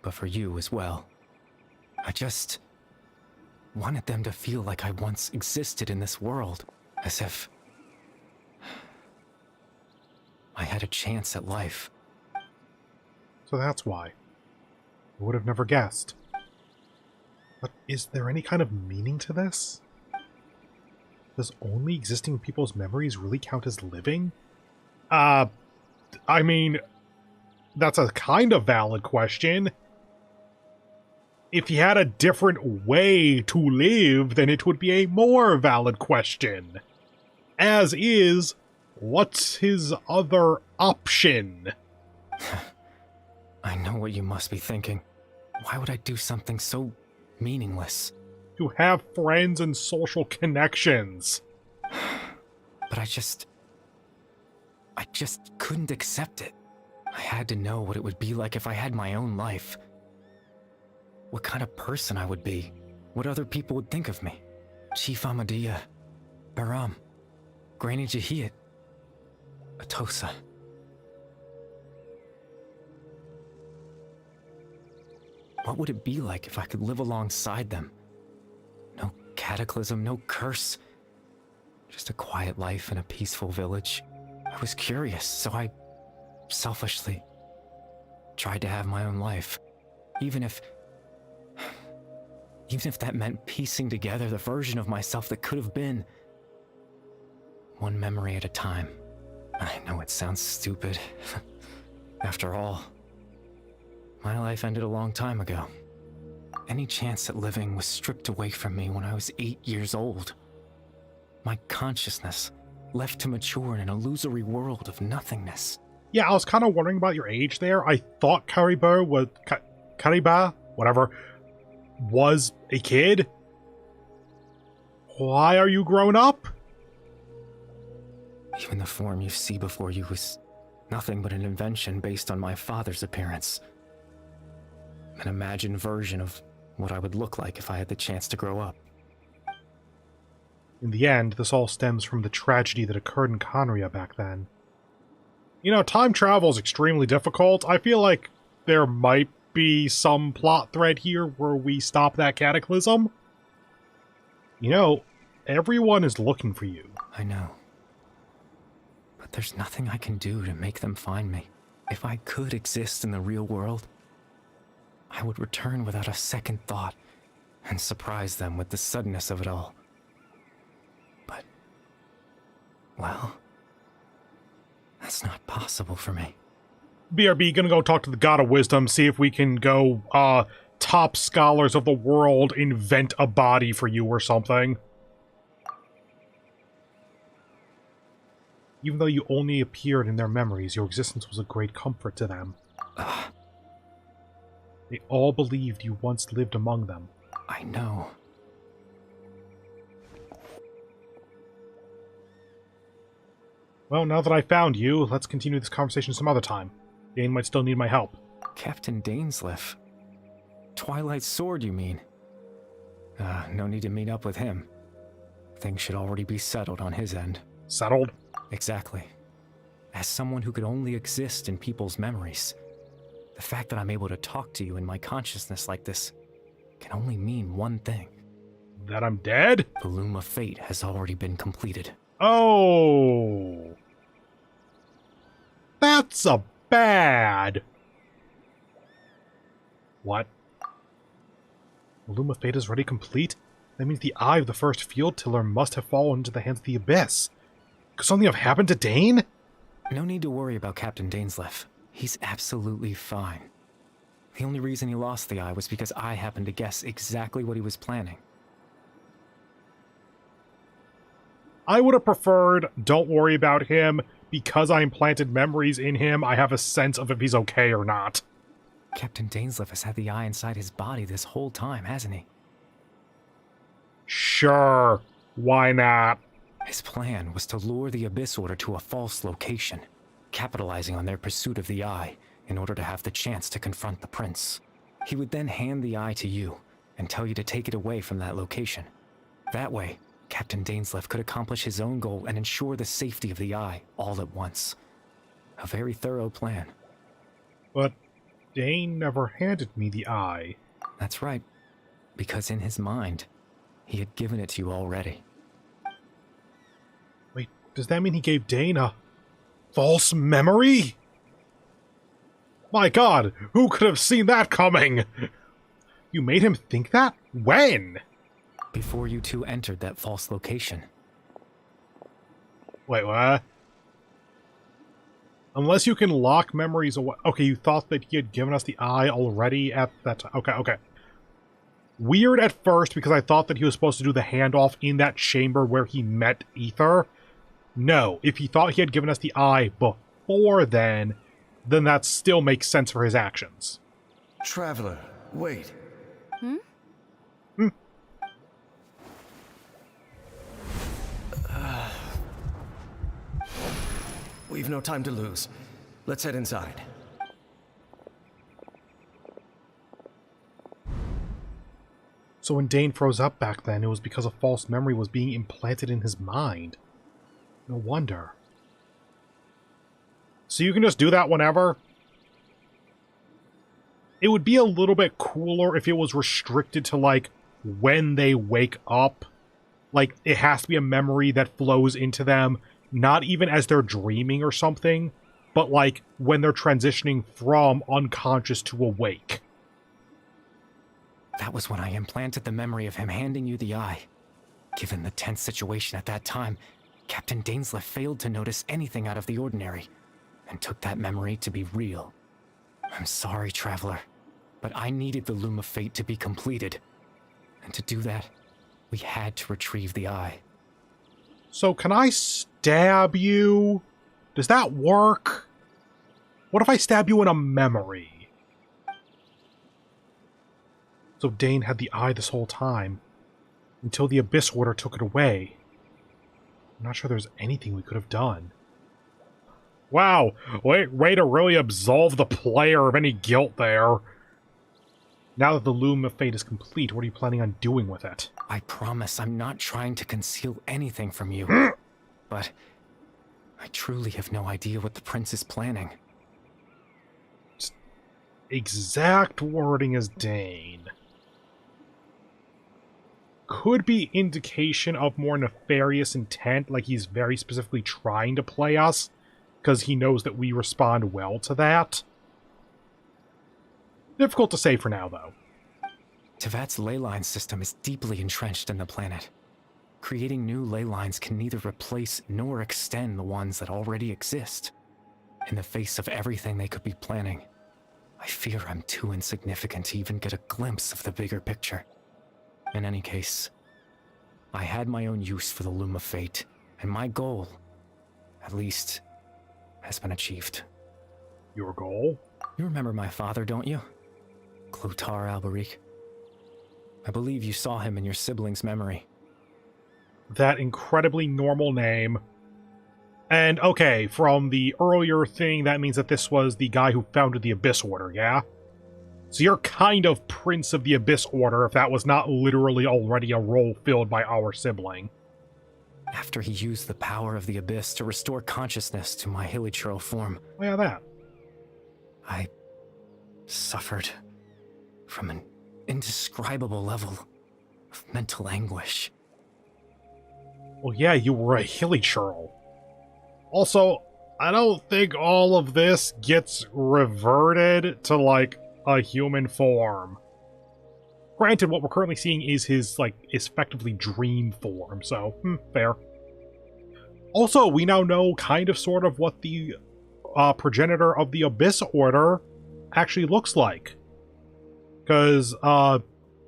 but for you as well. I just wanted them to feel like I once existed in this world, as if I had a chance at life. So that's why. I would have never guessed. But is there any kind of meaning to this? Does only existing people's memories really count as living? I mean, that's a kind of valid question. If he had a different way to live, then it would be a more valid question. As is, what's his other option? I know what you must be thinking. Why would I do something so meaningless? To have friends and social connections. But I just couldn't accept it. I had to know what it would be like if I had my own life. What kind of person I would be. What other people would think of me. Chief Ahmadiyya, Baram, Granny Jahiyat, Atosa. What would it be like if I could live alongside them? No cataclysm, no curse. Just a quiet life in a peaceful village. I was curious, so I selfishly tried to have my own life. Even if that meant piecing together the version of myself that could have been. One memory at a time. I know it sounds stupid. After all, my life ended a long time ago. Any chance at living was stripped away from me when I was 8 years old. My consciousness left to mature in an illusory world of nothingness. Yeah, I was kind of wondering about your age there. I thought Kariba was a kid. Why are you grown up? Even the form you see before you was nothing but an invention based on my father's appearance. An imagined version of what I would look like if I had the chance to grow up. In the end, this all stems from the tragedy that occurred in Conria back then. You know, time travel is extremely difficult. I feel like there might be some plot thread here where we stop that cataclysm. You know, everyone is looking for you. I know. But there's nothing I can do to make them find me. If I could exist in the real world, I would return without a second thought and surprise them with the suddenness of it all. But, well, that's not possible for me. BRB, gonna go talk to the God of Wisdom, see if we can go, top scholars of the world invent a body for you or something. Even though you only appeared in their memories, your existence was a great comfort to them. They all believed you once lived among them. I know. Well, now that I found you, let's continue this conversation some other time. Dane might still need my help. Captain Dainsleif. Twilight Sword, you mean? No need to meet up with him. Things should already be settled on his end. Settled? Exactly. As someone who could only exist in people's memories, the fact that I'm able to talk to you in my consciousness like this can only mean one thing. That I'm dead? The Loom of Fate has already been completed. Oh. That's a bad. What? The Loom of Fate is already complete? That means the eye of the first field tiller must have fallen into the hands of the Abyss. Could something have happened to Dane? No need to worry about Captain Dainsleif. He's absolutely fine. The only reason he lost the eye was because I happened to guess exactly what he was planning. I would have preferred, don't worry about him, because I implanted memories in him, I have a sense of if he's okay or not. Captain Dainsleif has had the eye inside his body this whole time, hasn't he? Sure, why not? His plan was to lure the Abyss Order to a false location, capitalizing on their pursuit of the eye in order to have the chance to confront the prince. He would then hand the eye to you and tell you to take it away from that location. That way, Captain Dainsleif could accomplish his own goal and ensure the safety of the eye all at once. A very thorough plan. But Dane never handed me the eye. That's right, because in his mind, he had given it to you already. Wait, does that mean he gave Dane a false memory? My god, who could have seen that coming? You made him think that? When? Before you two entered that false location. Wait, what? Unless you can lock memories away. Okay, you thought that he had given us the eye already at that time. Okay. Weird at first, because I thought that he was supposed to do the handoff in that chamber where he met Ether. No, if he thought he had given us the eye before then that still makes sense for his actions. Traveler, wait. We've no time to lose. Let's head inside. So when Dane froze up back then, it was because a false memory was being implanted in his mind. No wonder. So you can just do that whenever? It would be a little bit cooler if it was restricted to, like, when they wake up. Like, it has to be a memory that flows into them, not even as they're dreaming or something, but, like, when they're transitioning from unconscious to awake. That was when I implanted the memory of him handing you the eye. Given the tense situation at that time, Captain Dainsleif failed to notice anything out of the ordinary, and took that memory to be real. I'm sorry, Traveler, but I needed the Loom of Fate to be completed. And to do that, we had to retrieve the eye. So can I stab you? Does that work? What if I stab you in a memory? So Dane had the eye this whole time, until the Abyss Order took it away. I'm not sure there's anything we could have done. Wow, way to really absolve the player of any guilt there. Now that the Loom of Fate is complete, what are you planning on doing with it? I promise I'm not trying to conceal anything from you. But I truly have no idea what the prince is planning. Exact wording as Dane. Could be indication of more nefarious intent, like he's very specifically trying to play us, because he knows that we respond well to that. Difficult to say for now, though. Tevat's ley line system is deeply entrenched in the planet. Creating new ley lines can neither replace nor extend the ones that already exist. In the face of everything they could be planning, I fear I'm too insignificant to even get a glimpse of the bigger picture. In any case, I had my own use for the Loom of Fate, and my goal, at least, has been achieved. Your goal? You remember my father, don't you? Clotar Alberic. I believe you saw him in your sibling's memory. That incredibly normal name. And, okay, from the earlier thing, that means that this was the guy who founded the Abyss Order, yeah? So you're kind of Prince of the Abyss Order if that was not literally already a role filled by our sibling. After he used the power of the Abyss to restore consciousness to my hilichurl form. Oh yeah, that. I suffered from an indescribable level of mental anguish. Well, yeah, you were a hilichurl. Also, I don't think all of this gets reverted to, like, a human form. Granted, what we're currently seeing is his, like, effectively dream form, so, fair. Also, we now know kind of sort of what the progenitor of the Abyss Order actually looks like. Because,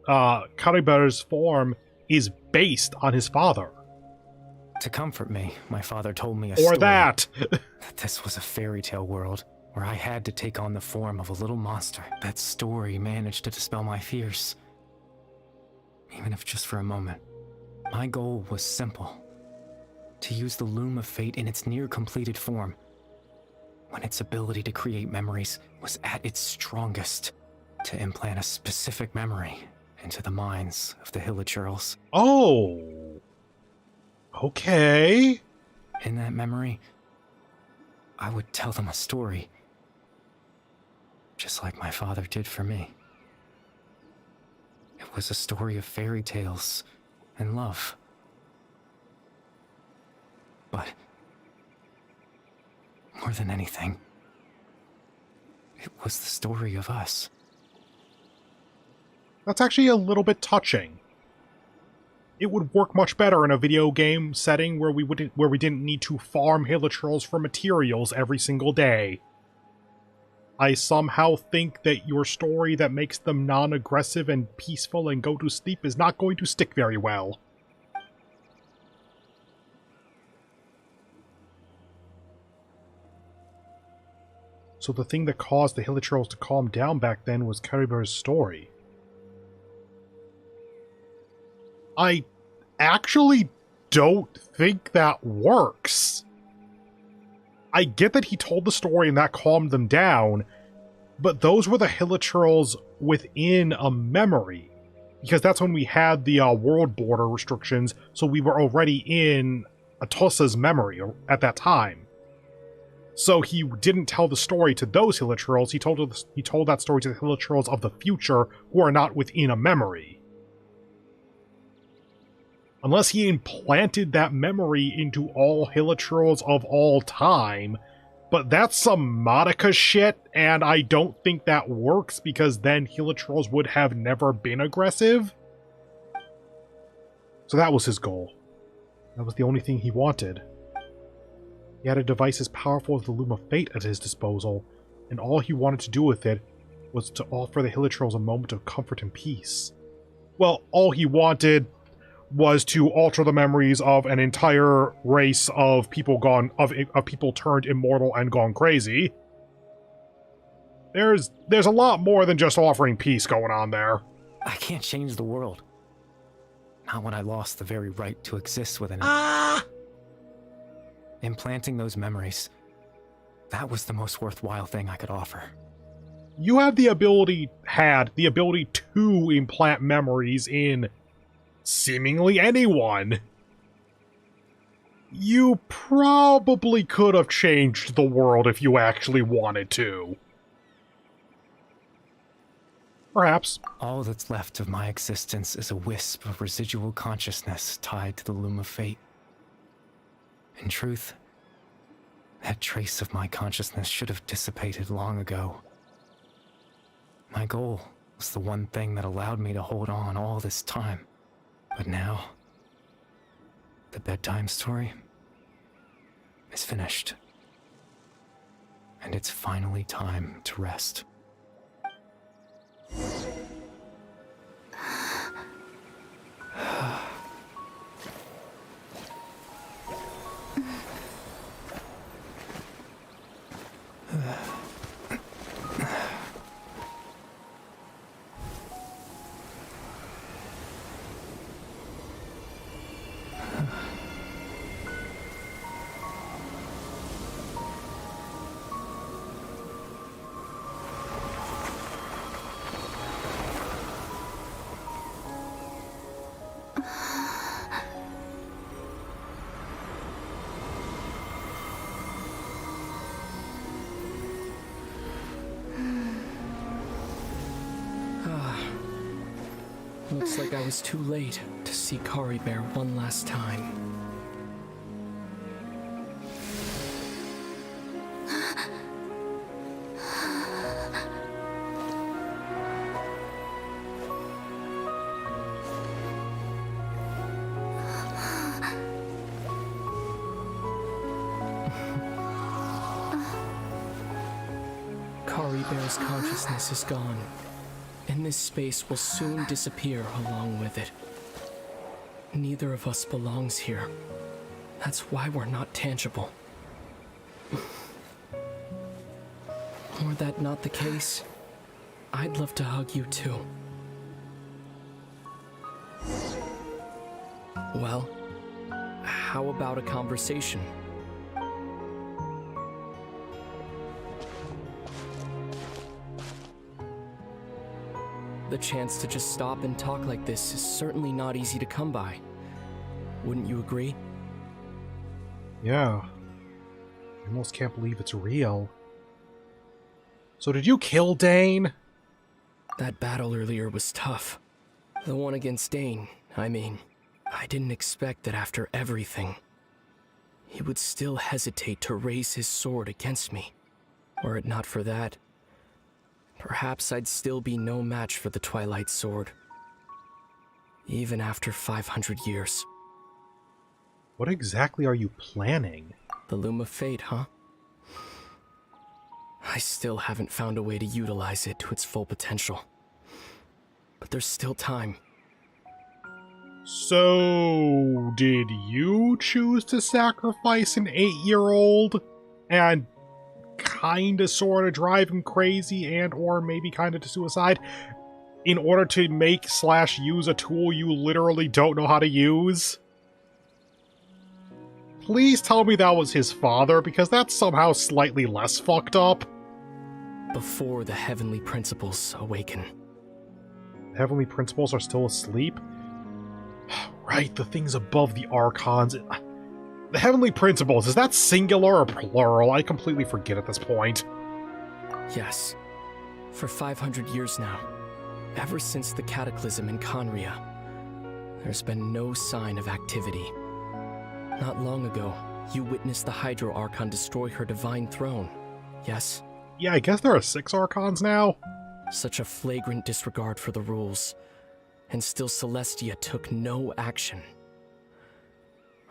Kariber's form is based on his father. To comfort me, my father told me a story. Or that! That this was a fairy tale world, where I had to take on the form of a little monster. That story managed to dispel my fears. Even if just for a moment. My goal was simple. To use the Loom of Fate in its near-completed form, when its ability to create memories was at its strongest, to implant a specific memory into the minds of the hilichurls. Oh! Okay. In that memory, I would tell them a story, just like my father did for me. It was a story of fairy tales and love. But more than anything, it was the story of us. That's actually a little bit touching. It would work much better in a video game setting where we didn't need to farm hilichurls for materials every single day. I somehow think that your story that makes them non-aggressive and peaceful and go to sleep is not going to stick very well. So the thing that caused the hilichurls to calm down back then was Kariber's story. I actually don't think that works. I get that he told the story and that calmed them down, but those were the hilichurls within a memory. Because that's when we had the world border restrictions, so we were already in Atosa's memory at that time. So he didn't tell the story to those hilichurls, he told that story to the hilichurls of the future who are not within a memory. Unless he implanted that memory into all hilichurls of all time, but that's some Madoka shit, and I don't think that works because then hilichurls would have never been aggressive. So that was his goal. That was the only thing he wanted. He had a device as powerful as the Loom of Fate at his disposal, and all he wanted to do with it was to offer the hilichurls a moment of comfort and peace. Well, all he wanted was to alter the memories of an entire race of people of people turned immortal and gone crazy. There's a lot more than just offering peace going on there. I can't change the world. Not when I lost the very right to exist within it. Implanting those memories, that was the most worthwhile thing I could offer. You had the ability to implant memories in seemingly anyone. You probably could have changed the world if you actually wanted to. Perhaps. All that's left of my existence is a wisp of residual consciousness tied to the Loom of Fate. In truth, that trace of my consciousness should have dissipated long ago. My goal was the one thing that allowed me to hold on all this time. But now, the bedtime story is finished. And it's finally time to rest. Looks like I was too late to see Kari Bear one last time. Kari Bear's consciousness is gone, and this space will soon disappear along with it. Neither of us belongs here. That's why we're not tangible. Were that not the case, I'd love to hug you too. Well, how about a conversation? The chance to just stop and talk like this is certainly not easy to come by. Wouldn't you agree? Yeah. I almost can't believe it's real. So did you kill Dane? That battle earlier was tough. The one against Dane, I mean. I didn't expect that after everything, he would still hesitate to raise his sword against me. Were it not for that, perhaps I'd still be no match for the Twilight Sword. Even after 500 years. What exactly are you planning? The Loom of Fate, huh? I still haven't found a way to utilize it to its full potential. But there's still time. So, did you choose to sacrifice an 8-year-old and kinda sorta drive him crazy and or maybe kinda to suicide in order to make/use a tool you literally don't know how to use? Please tell me that was his father, because that's somehow slightly less fucked up. Before the Heavenly Principles awaken. The Heavenly Principles are still asleep? Right, the things above the Archons. The Heavenly Principles, is that singular or plural? I completely forget at this point. Yes. For 500 years now, ever since the Cataclysm in Conria, there's been no sign of activity. Not long ago, you witnessed the Hydro Archon destroy her divine throne, yes? Yeah, I guess there are 6 Archons now. Such a flagrant disregard for the rules, and still Celestia took no action.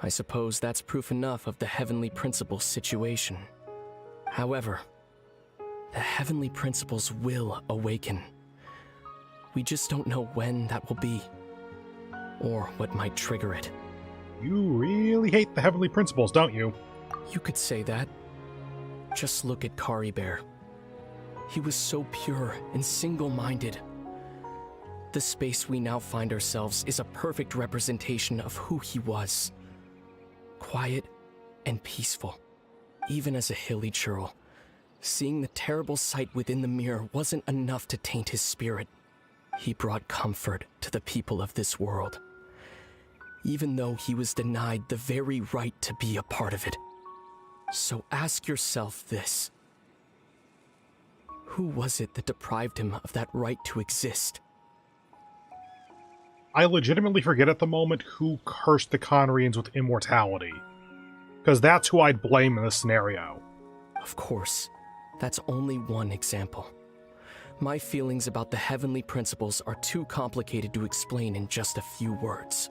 I suppose that's proof enough of the Heavenly Principles situation. However, the Heavenly Principles will awaken. We just don't know when that will be, or what might trigger it. You really hate the Heavenly Principles, don't you? You could say that. Just look at Kari Bear. He was so pure and single-minded. The space we now find ourselves is a perfect representation of who he was. Quiet and peaceful. Even as a hilly churl, seeing the terrible sight within the mirror wasn't enough to taint his spirit. He brought comfort to the people of this world, even though he was denied the very right to be a part of it. So ask yourself this. Who was it that deprived him of that right to exist? I legitimately forget at the moment who cursed the Conrians with immortality. Because that's who I'd blame in this scenario. Of course, that's only one example. My feelings about the Heavenly Principles are too complicated to explain in just a few words.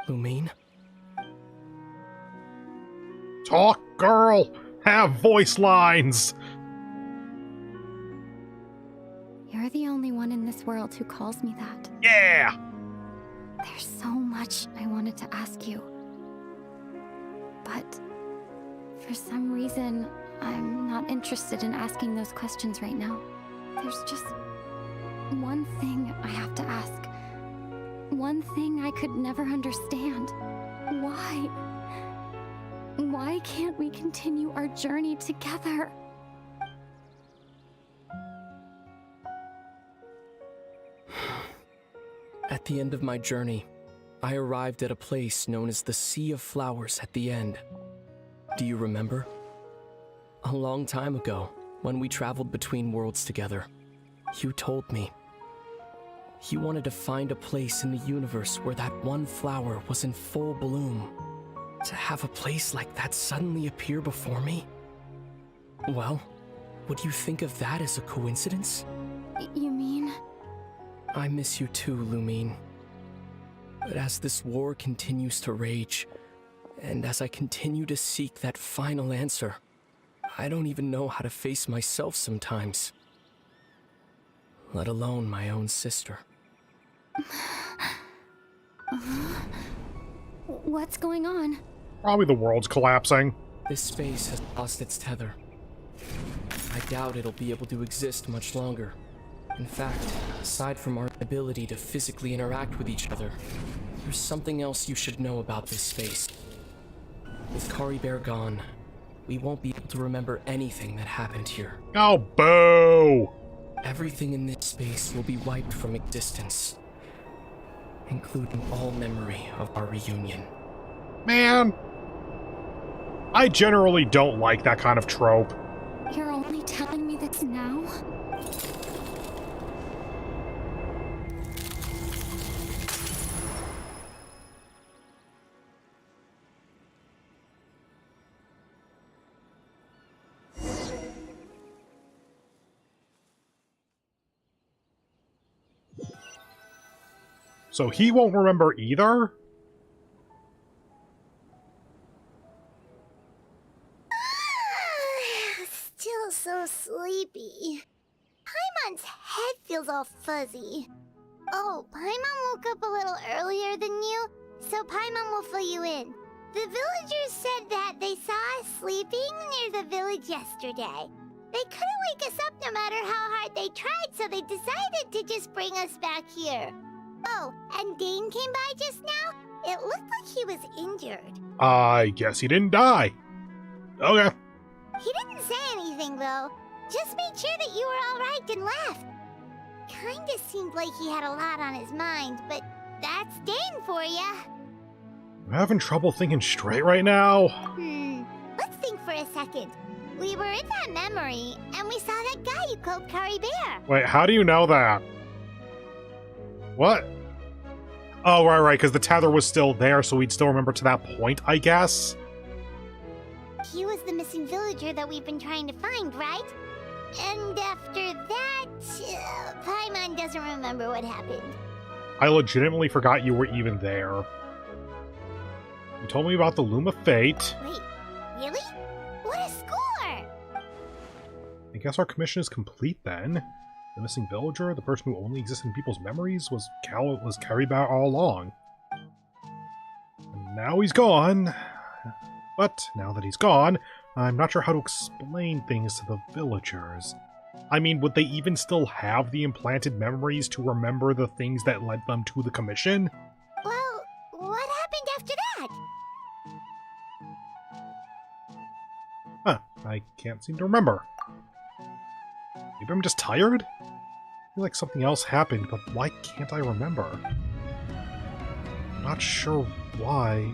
Lumine? Talk, girl! Have voice lines! You're the only one in this world who calls me that. Yeah! There's so much I wanted to ask you. But for some reason, I'm not interested in asking those questions right now. There's just one thing I have to ask. One thing I could never understand. Why? Why can't we continue our journey together? At the end of my journey, I arrived at a place known as the Sea of Flowers at the end. Do you remember? A long time ago, when we traveled between worlds together, you told me you wanted to find a place in the universe where that one flower was in full bloom. To have a place like that suddenly appear before me? Well, would you think of that as a coincidence? You mean? I miss you too, Lumine. But as this war continues to rage, and as I continue to seek that final answer, I don't even know how to face myself sometimes. Let alone my own sister. What's going on? Probably the world's collapsing. This space has lost its tether. I doubt it'll be able to exist much longer. In fact, aside from our ability to physically interact with each other, there's something else you should know about this space. With Kari Bear gone, we won't be able to remember anything that happened here. Oh, boo! Everything in this space will be wiped from existence, including all memory of our reunion. Man! I generally don't like that kind of trope. You're only telling me this now? So he won't remember either? Still so sleepy. Paimon's head feels all fuzzy. Oh, Paimon woke up a little earlier than you, so Paimon will fill you in. The villagers said that they saw us sleeping near the village yesterday. They couldn't wake us up no matter how hard they tried, so they decided to just bring us back here. Oh, and Dane came by just now? It looked like he was injured. I guess he didn't die. Okay. He didn't say anything, though. Just made sure that you were alright and left. Kinda seemed like he had a lot on his mind, but that's Dane for ya. I'm having trouble thinking straight right now. Let's think for a second. We were in that memory, and we saw that guy you called Kari Bear. Wait, how do you know that? What? Oh, right, because the tether was still there, so we'd still remember to that point, I guess? He was the missing villager that we've been trying to find, right? And after that, Paimon doesn't remember what happened. I legitimately forgot you were even there. You told me about the Loom of Fate. Wait, really? What a score! I guess our commission is complete then. The missing villager, the person who only exists in people's memories, was Kari Bear all along. And now he's gone. But now that he's gone, I'm not sure how to explain things to the villagers. I mean, would they even still have the implanted memories to remember the things that led them to the commission? Well, what happened after that? Huh, I can't seem to remember. Maybe I'm just tired? I feel like something else happened, but why can't I remember? I'm not sure why,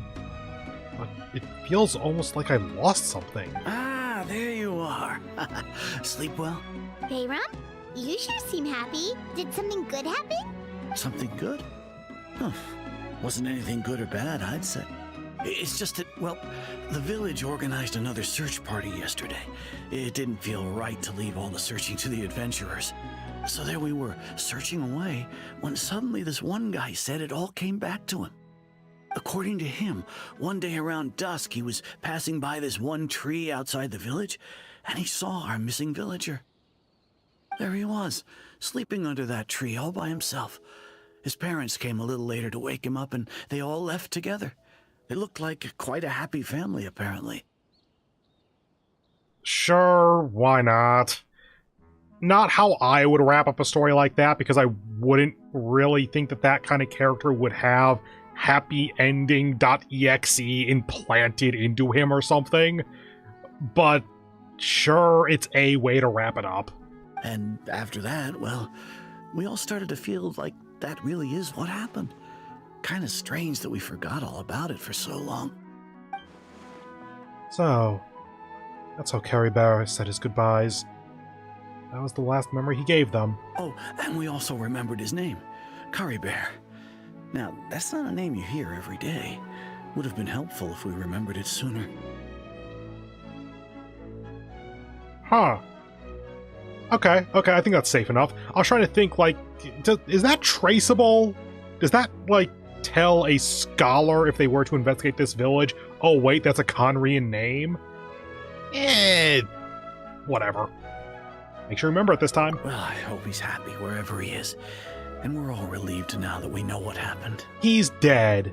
but it feels almost like I lost something. Ah, there you are. Sleep well? Bayram, you sure seem happy. Did something good happen? Something good? Huh. Wasn't anything good or bad, I'd say. It's just that, well, the village organized another search party yesterday. It didn't feel right to leave all the searching to the adventurers. So there we were, searching away, when suddenly this one guy said it all came back to him. According to him, one day around dusk, he was passing by this one tree outside the village, and he saw our missing villager. There he was, sleeping under that tree all by himself. His parents came a little later to wake him up, and they all left together. They looked like quite a happy family, apparently. Sure, why not? Not how I would wrap up a story like that, because I wouldn't really think that that kind of character would have happy ending.exe implanted into him or something. But sure, it's a way to wrap it up. And after that, well, we all started to feel like that really is what happened. Kind of strange that we forgot all about it for so long. So, that's how Kari Bear said his goodbyes. That was the last memory he gave them. Oh, and we also remembered his name, Curry Bear. Now, that's not a name you hear every day. Would have been helpful if we remembered it sooner. Huh. Okay, I think that's safe enough. I was trying to think, like, is that traceable? Does that, like, tell a scholar if they were to investigate this village, oh wait, that's a Conrian name? Whatever. Make sure you remember it this time. Well, I hope he's happy wherever he is. And we're all relieved now that we know what happened. He's dead.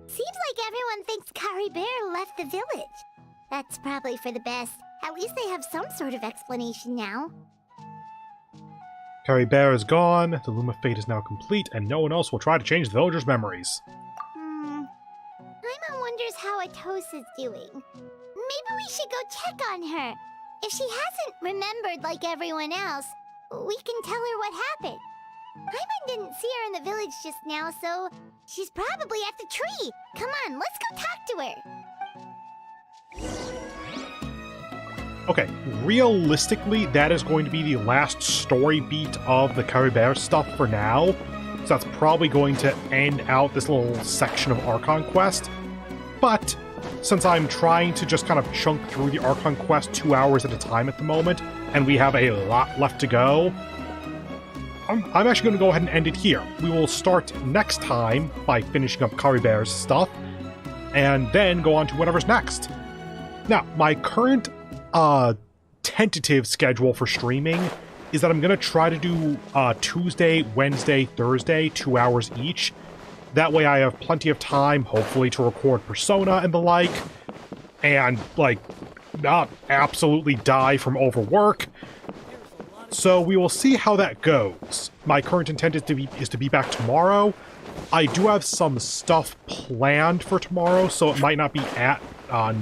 Seems like everyone thinks Curry Bear left the village. That's probably for the best. At least they have some sort of explanation now. Curry Bear is gone, the Loom of Fate is now complete, and no one else will try to change the villagers' memories. Paimon wonders how Atosa's doing. Maybe we should go check on her. If she hasn't remembered like everyone else, we can tell her what happened. Paimon didn't see her in the village just now, so she's probably at the tree. Come on, let's go talk to her. Okay, realistically, that is going to be the last story beat of the Curry Bear stuff for now. So that's probably going to end out this little section of Archon Quest. But since I'm trying to just kind of chunk through the Archon Quest 2 hours at a time at the moment, and we have a lot left to go, I'm actually going to go ahead and end it here. We will start next time by finishing up Curry Bear's stuff, and then go on to whatever's next. Now, my current tentative schedule for streaming is that I'm going to try to do Tuesday, Wednesday, Thursday, 2 hours each. That way I have plenty of time, hopefully, to record Persona and the like, and, like, not absolutely die from overwork. So we will see how that goes. My current intent is to be back tomorrow. I do have some stuff planned for tomorrow, so it might not be at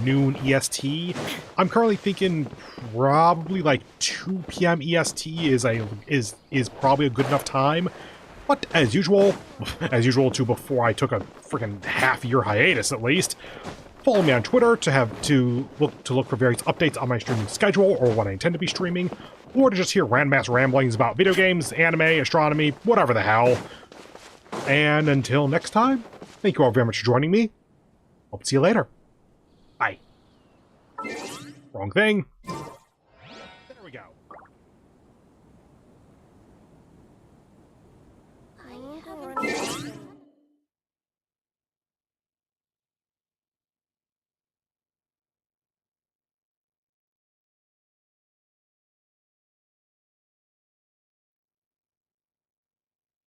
noon EST. I'm currently thinking probably like 2 p.m. EST is probably a good enough time. But as usual too, before I took a freaking half-year hiatus at least, follow me on Twitter to look for various updates on my streaming schedule or what I intend to be streaming, or to just hear random-ass ramblings about video games, anime, astronomy, whatever the hell. And until next time, thank you all very much for joining me. Hope to see you later. Bye. Wrong thing. There we go. I haven't